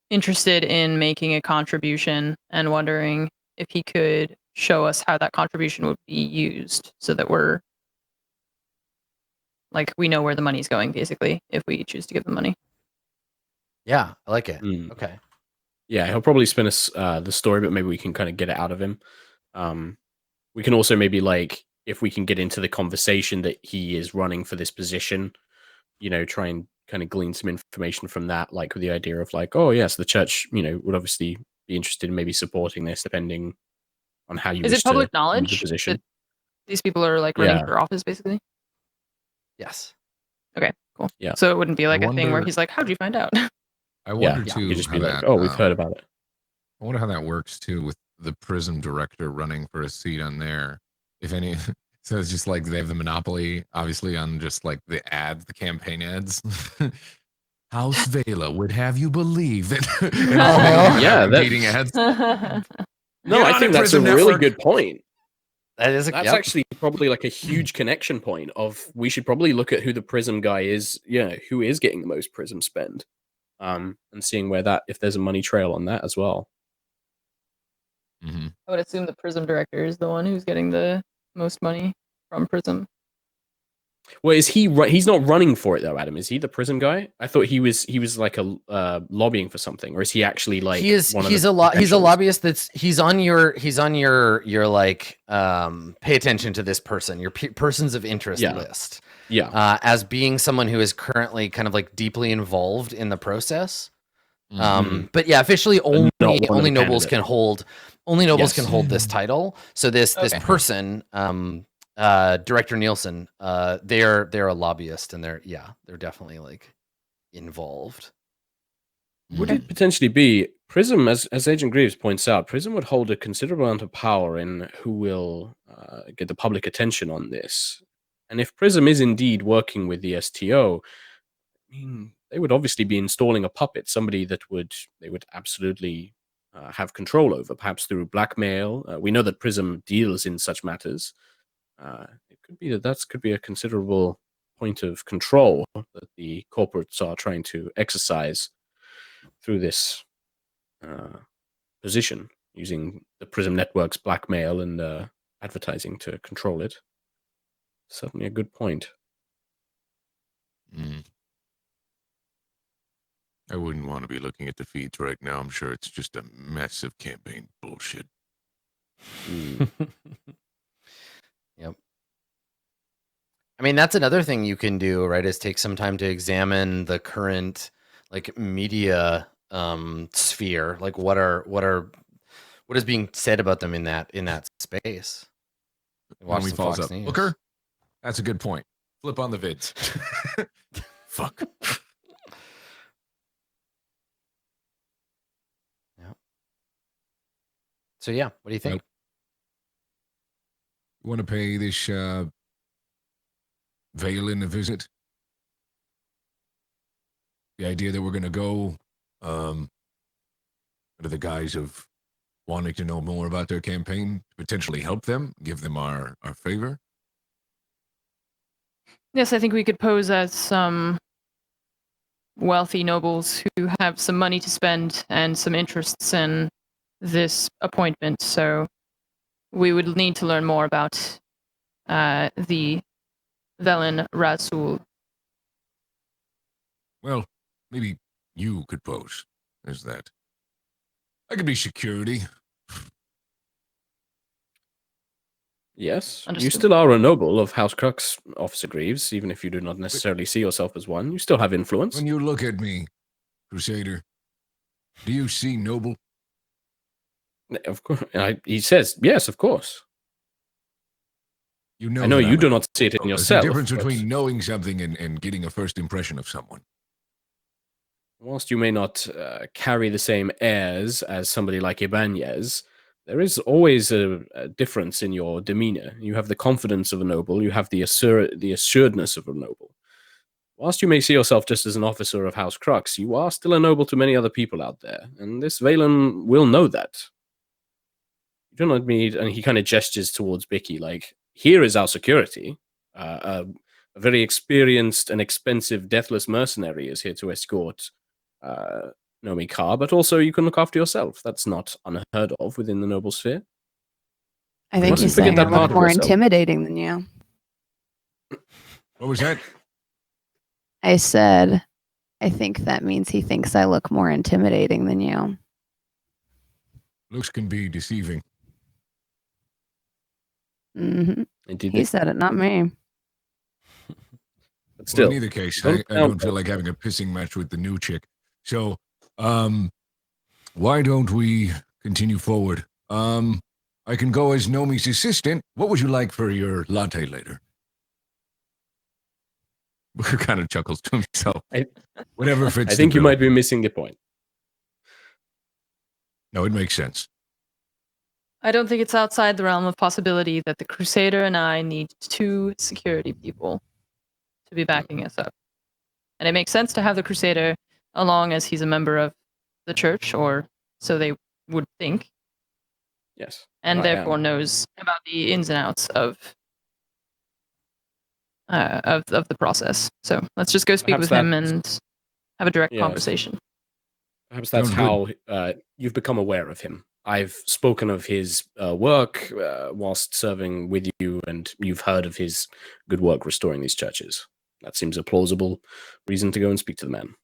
interested in making a contribution and wondering if he could show us how that contribution would be used so that we're like we know where the money's going basically if we choose to give them money. Yeah, I like it. Mm. Okay. Yeah, he'll probably spin us the story, but maybe we can kind of get it out of him. We can also maybe like if we can get into the conversation that he is running for this position, try and kind of glean some information from that, like with the idea of like, oh yes, the church, would obviously be interested in maybe supporting this, depending on how you Is wish it public to view the knowledge that position. these people are like running Yeah. for office basically? Yes. Okay, cool. Yeah. So it wouldn't be like a thing where wonder- he's like, how'd you find out? I wonder Yeah, too you just how be like, that. oh, we've heard about it. I wonder how that works too with the Prism director running for a seat on there. If any, so it's just like they have the monopoly, obviously, on just like the ads, the campaign ads. House Vela would have you believe that. And all the Yeah, that- competing ads. No, Get I on think it, that's a Prism really Network. good point. That's That's actually probably like a huge connection point of we should probably look at who the Prism guy is, who is getting the most Prism spend. And seeing where that if there's a money trail on that as well. Mm-hmm. I would assume the Prism director is the one who's getting the most money from Prism. Well, is he he's not running for it though, Adam? Is he the Prism guy? I thought he was like a lobbying for something, or is he actually like he's a he's a lobbyist he's on your like pay attention to this person, your persons of interest list. Yeah. As being someone who is currently kind of like deeply involved in the process. But yeah, officially only nobles can hold this title. So this person, Director Nielsen, they're a lobbyist and they're definitely like involved. Would it potentially be Prism, as Agent Greaves points out, Prism would hold a considerable amount of power in who will get the public attention on this. And if Prism is indeed working with the STO, I mean, they would obviously be installing a puppet, somebody that they would absolutely have control over, perhaps through blackmail. We know that Prism deals in such matters. It could be that could be a considerable point of control that the corporates are trying to exercise through this position, using the Prism network's blackmail and advertising to control it. Certainly a good point. I wouldn't want to be looking at the feeds right now. I'm sure it's just a massive campaign bullshit. Yep. I mean, that's another thing you can do, right? Is take some time to examine the current like media sphere. Like what is being said about them in that space. Watch when we falls up. Booker, that's a good point. Flip on the vids. Fuck. So yeah, what do you think? You want to pay this Valen a visit? The idea that we're going to go under the guise of wanting to know more about their campaign, potentially help them, give them our favor? Yes, I think we could pose as some wealthy nobles who have some money to spend and some interests in this appointment. So we would need to learn more about the Velen Rasul. Well, maybe you could pose as that. I could be security. Yes, you Understood. still are a noble of House Crux, Officer Greaves, even if you do not necessarily see yourself as one. You still have influence. When you look at me, Crusader, do you see noble? Of course, he says, yes, of course. You know I know that you I'm do a not see it in noble. There's yourself. a difference but between knowing something and getting a first impression of someone. whilst you may not carry the same airs as somebody like Ibanez, there is always a difference in your demeanor. You have the confidence of a noble. You have the assuredness of a noble. Whilst you may see yourself just as an officer of House Crux, you are still a noble to many other people out there, and this Valen will know that. You do not need, and he kind of gestures towards Bicky, like, here is our security. A very experienced and expensive deathless mercenary is here to escort Nomi Ka, but also you can look after yourself. That's not unheard of within the noble sphere. I think mustn't he's forget saying I that part look of more yourself. intimidating than you. What was that? I said, I think that means he thinks I look more intimidating than you. Looks can be deceiving. Hmm Indeed, He said it, not me. but still, Well, in either case, don't I don't feel like having a pissing match with the new chick. So, why don't we continue forward? I can go as Nomi's assistant. What would you like for your latte later? Booker kind of chuckles to himself. Whatever fits. I think the you bill. might be missing the point. No, it makes sense. I don't think it's outside the realm of possibility that the Crusader and I need 2 security people to be backing us up. And it makes sense to have the Crusader along as he's a member of the church, or so they would think, Yes. and I therefore am. knows about the ins and outs of the process. So let's just go speak Perhaps with him that's- and have a direct Yes. conversation. Perhaps that's Sounds how you've become aware of him. I've spoken of his work whilst serving with you, and you've heard of his good work restoring these churches. That seems a plausible reason to go and speak to the man.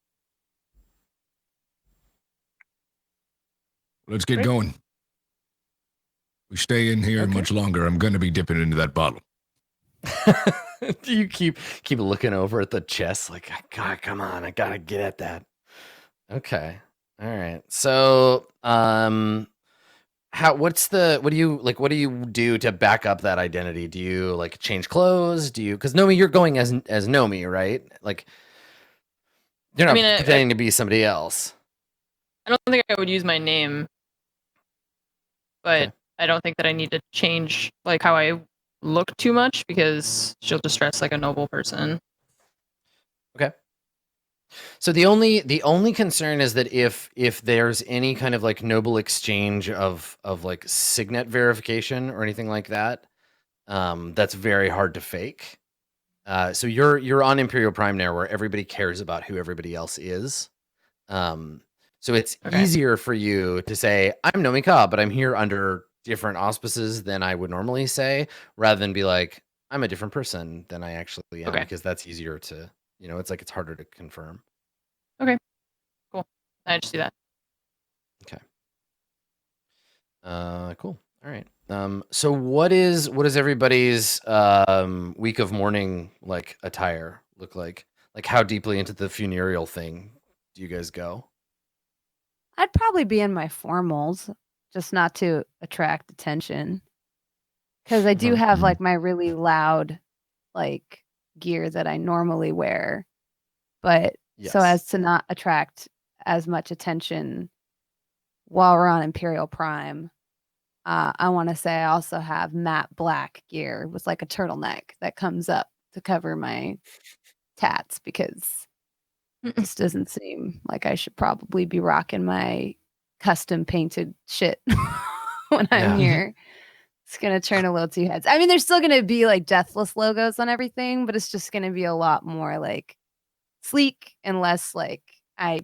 Let's get Great. going. We stay in here Okay. much longer. I'm going to be dipping into that bottle. Do you keep looking over at the chest like, God, come on, I gotta get at that. Okay, all right. So, what do you do to back up that identity? Do you like change clothes? Do you, because Nomi, you're going as Nomi, right? Like, you're not pretending to be somebody else. I don't think I would use my name, but Okay. I don't think that I need to change like how I look too much, because she'll just dress like a noble person. Okay. So the only concern is that if there's any kind of like noble exchange of like signet verification or anything like that, that's very hard to fake. So you're on Imperial Prime now, where everybody cares about who everybody else is. So it's easier for you to say, I'm Nomi Ka, but I'm here under different auspices than I would normally say, rather than be like, I'm a different person than I actually am, because that's easier to, it's harder to confirm. Okay, cool. I just do that. Okay. Cool. All right. So what is everybody's week of mourning like attire look like? Like, how deeply into the funereal thing do you guys go? I'd probably be in my formals, just not to attract attention. Because I do have like my really loud like gear that I normally wear. But so as to not attract as much attention while we're on Imperial Prime, I want to say I also have matte black gear with like a turtleneck that comes up to cover my tats, because it just doesn't seem like I should probably be rocking my custom painted shit when I'm here. It's going to turn a little two heads. I mean, there's still going to be like deathless logos on everything, but it's just going to be a lot more like sleek and less like more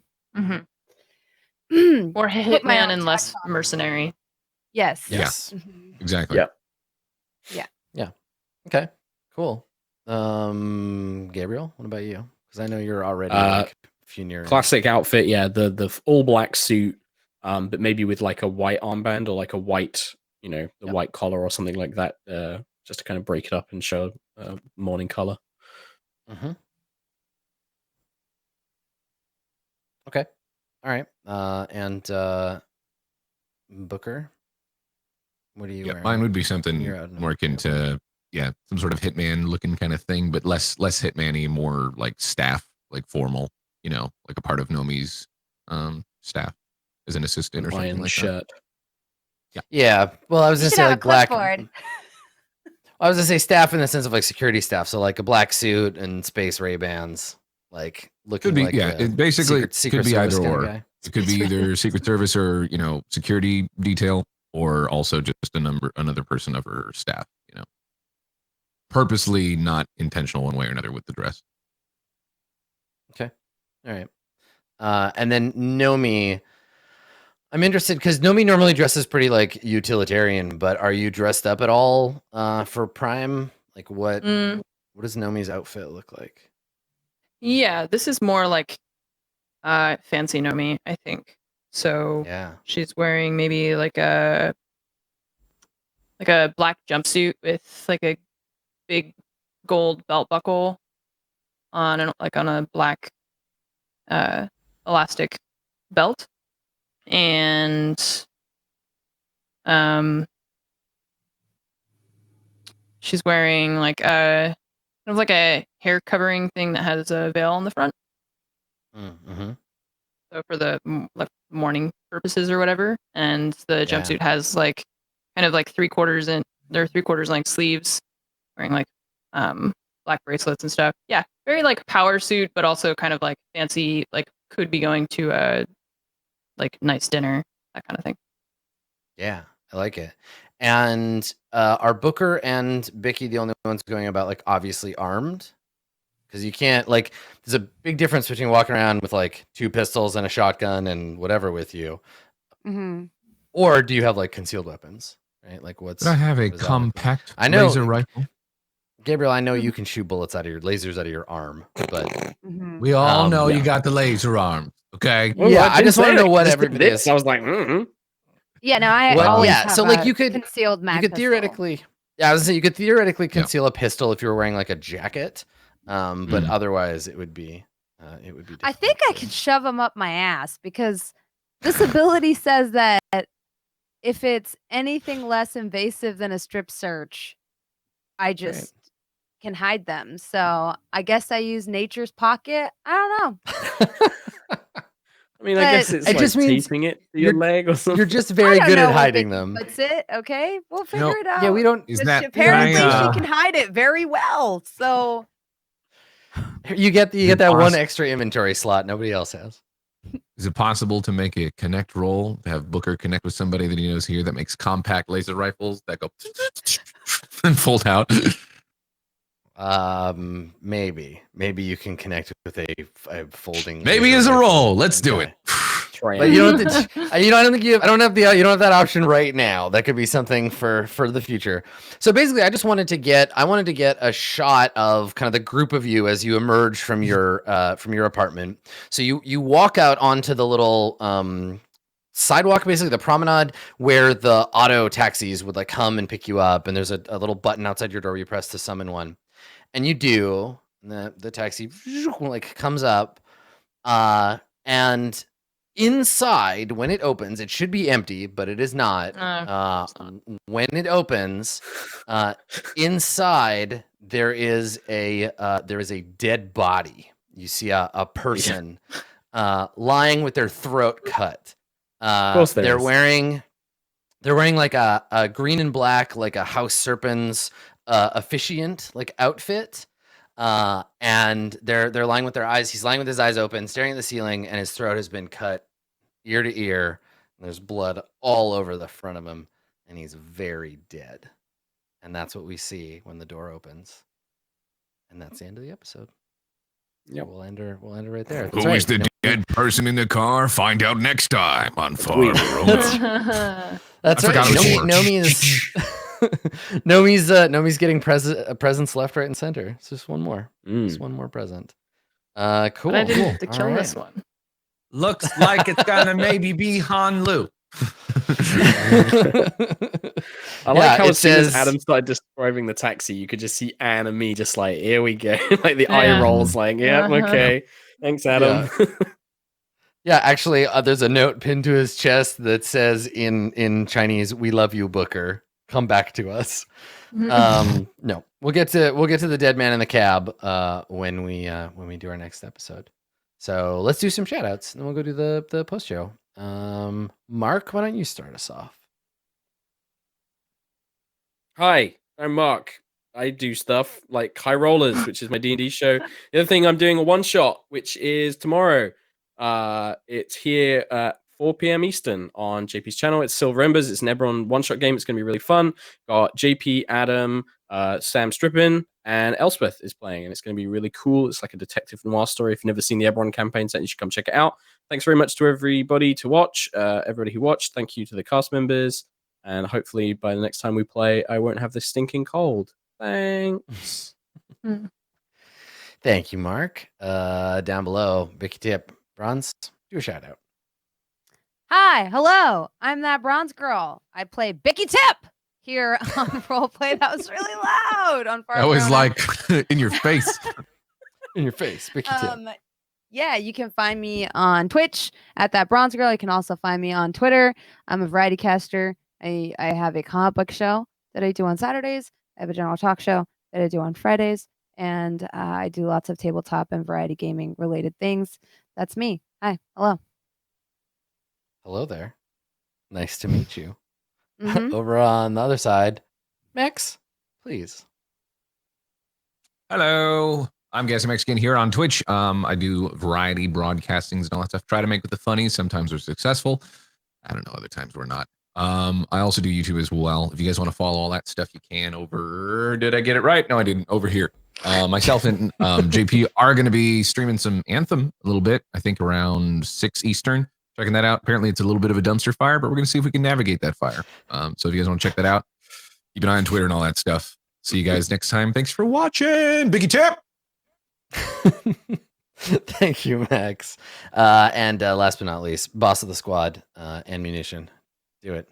put my hitman own and less tax on it. mercenary. Yes. Yes. Mhm. Exactly. Yeah. Okay. Cool. Gabriel, what about you? Because I know you're already like funereal. Classic outfit, yeah. The all black suit, but maybe with like a white armband or like a white, the white collar or something like that, just to kind of break it up and show morning color. Mm-hmm. Okay. All right. And Booker, what are you wearing? Mine would be something You're out in more akin to some sort of hitman looking kind of thing, but less hitman-y, more like staff, like formal, like a part of Nomi's staff as an assistant or something Iron like shirt. that. Yeah. Well, I was You gonna should say have like a black. clipboard. I was gonna say staff in the sense of like security staff, so like a black suit and space Ray-Bans, like looking Could be, like it basically secret could be service either kind of or. guy. It could be either Secret Service or security detail, or also just another person of her staff. Purposely not intentional one way or another with the dress. Okay, all right. And then Nomi, I'm interested because Nomi normally dresses pretty like utilitarian, but are you dressed up at all for Prime? Like what does Nomi's outfit look like? Yeah, this is more like fancy Nomi, I think. So Yeah. she's wearing maybe like a black jumpsuit with like a big gold belt buckle on a black elastic belt, and she's wearing like a kind of like a hair covering thing that has a veil on the front. Mm-hmm. So for the like morning purposes or whatever, and the jumpsuit has like kind of like 3/4 in their 3/4 length sleeves, wearing like black bracelets and stuff. Yeah, very like power suit, but also kind of like fancy, like could be going to a like nice dinner, that kind of thing. Yeah, I like it. And are Booker and Bicky the only ones going about like obviously armed? Because you can't like there's a big difference between walking around with like 2 pistols and a shotgun and whatever with you. Mm-hmm. Or do you have like concealed weapons? Right? Like what's But I have a what does that look like? compact I know laser rifle. Gabriel, I know you can shoot bullets out of your lasers out of your arm, but Mm-hmm. We all know yeah. you got the laser arm. Okay. Yeah, I just want to know what everybody is. is. I was like, mm-hmm. Yeah, no, I What- always yeah, have so, like, a you could- concealed mag You could pistol. theoretically, I was gonna say you could theoretically conceal a pistol if you were wearing like a jacket, but otherwise it would be difficult. I think I could shove them up my ass because this ability says that if it's anything less invasive than a strip search, I just can hide them. So I guess I use nature's pocket. I don't know. I mean, I guess But it's it like just means taping it to your leg or something. You're just very I don't good know at where hiding Vicky them. puts it. Okay, we'll figure it out. Yeah, we don't. Isn't But that apparently can she can hide it very well. So You get Is it that one poss- extra inventory slot nobody else has. Is it possible to make a connect roll to have Booker connect with somebody that he knows here that makes compact laser rifles that go and fold out? Maybe you can connect with a folding. Maybe laser as a rifle. roll. Let's do Okay. it. But you don't. I don't think you. I don't have the. You don't have that option right now. That could be something for the future. So basically, I just wanted to get. I wanted to get a shot of kind of the group of you as you emerge from your apartment. So you walk out onto the little sidewalk, basically the promenade where the auto taxis would like come and pick you up, and there's a little button outside your door where you press to summon one, and you do. And the taxi like comes up, and inside, when it opens, it should be empty, but it is not. When it opens, inside there is a dead body. You see a person lying with their throat cut. Of course they're is. wearing like a green and black, like a House Serpents officiant like outfit. And they're lying with their eyes. He's lying with his eyes open, staring at the ceiling, and his throat has been cut ear to ear. And there's blood all over the front of him, and he's very dead. And that's what we see when the door opens. And that's the end of the episode. Yep. We'll end her right there. Who is the dead person in the car? Find out next time on Far Verona. That's I right. forgot it was Nomi is Nomi's getting presents left, right, and center. It's just one more. Just one more present. Cool. But I didn't Cool. to kill All this right. one. Looks like it's gonna maybe be Han Lu. I like how it as soon as says Adam started describing the taxi, you could just see Anne and me just like, here we go. Like the eye Yeah. rolls, like, yeah, Uh-huh. okay. Thanks, Adam. Yeah, actually, there's a note pinned to his chest that says in Chinese, "We love you, Booker. Come back to us." No, we'll get to the dead man in the cab when we do our next episode. So let's do some shout outs, and then we'll go do the post show. Mark, why don't you start us off? Hi, I'm Mark. I do stuff like High Rollers, which is my D&D show. The other thing, I'm doing a one shot, which is tomorrow. It's here at 4 p.m. Eastern on JP's channel. It's Silver Embers. It's an Eberron one shot game. It's going to be really fun. Got JP, Adam, Sam Strippin, and Elspeth is playing, and it's going to be really cool. It's like a detective noir story. If you've never seen the Eberron campaigns, then you should come check it out. Thanks very much to everybody who watched. Thank you to the cast members. And hopefully by the next time we play, I won't have this stinking cold. Thanks. Thank you, Mark. Down below, Vicky Tip, Bronze, do a shout out. Hi, hello. I'm that bronze girl. I play Bicky Tip here on RollPlay. That was really loud on Far That was Verona. like in your face. In your face, Vicky Tip. Yeah, you can find me on Twitch at ThatBronzegirl. You can also find me on Twitter. I'm a variety caster. I have a comic book show that I do on Saturdays. I have a general talk show that I do on Fridays. And I do lots of tabletop and variety gaming related things. That's me. Hi. Hello. Hello there. Nice to meet you. Mhm. Over on the other side, Max, please. Hello. I'm GassyMexican here on Twitch. I do variety broadcastings and all that stuff. Try to make with the funny. Sometimes we're successful. I don't know. Other times we're not. I also do YouTube as well. If you guys want to follow all that stuff, you can over. Did I get it right? No, I didn't. Over here. Myself and JP are going to be streaming some Anthem a little bit. I think around 6 Eastern. Checking that out. Apparently, it's a little bit of a dumpster fire, but we're going to see if we can navigate that fire. So if you guys want to check that out, keep an eye on Twitter and all that stuff. See you guys next time. Thanks for watching. Biggie Tip. Thank you, Max. And last but not least, boss of the squad, AnneMunition. Do it.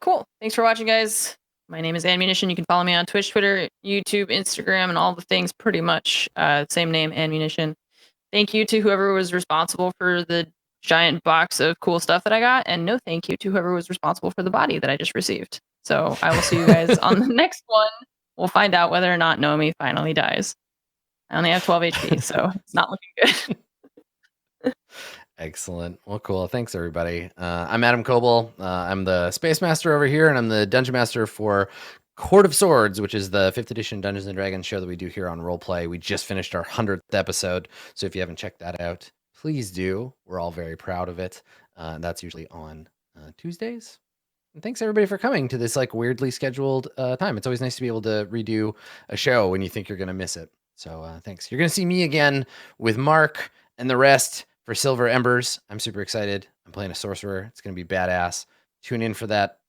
Cool. Thanks for watching, guys. My name is AnneMunition. You can follow me on Twitch, Twitter, YouTube, Instagram, and all the things pretty much. Same name, AnneMunition. Thank you to whoever was responsible for the giant box of cool stuff that I got, and no thank you to whoever was responsible for the body that I just received. So I will see you guys on the next one. We'll find out whether or not Nomi finally dies. I only have 12 HP, so it's not looking good. Excellent. Well, cool. Thanks, everybody. I'm Adam Coble. I'm the Space Master over here, and I'm the Dungeon Master for Court of Swords, which is the 5th edition Dungeons and Dragons show that we do here on RollPlay. We just finished our 100th episode, so if you haven't checked that out, please do. We're all very proud of it. That's usually on Tuesdays. And thanks everybody for coming to this like weirdly scheduled time. It's always nice to be able to redo a show when you think you're going to miss it. So thanks. You're going to see me again with Mark and the rest for Silver Embers. I'm super excited. I'm playing a sorcerer. It's going to be badass. Tune in for that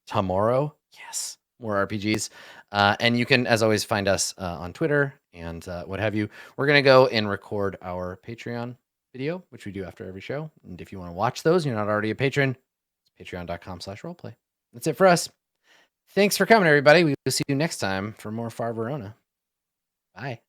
tomorrow. Yes, more RPGs. And you can, as always, find us on Twitter and what have you. We're going to go and record our Patreon video, which we do after every show. And if you want to watch those, you're not already a patron, it's patreon.com/roleplay. That's it for us. Thanks for coming, everybody. We will see you next time for more Far Verona. Bye.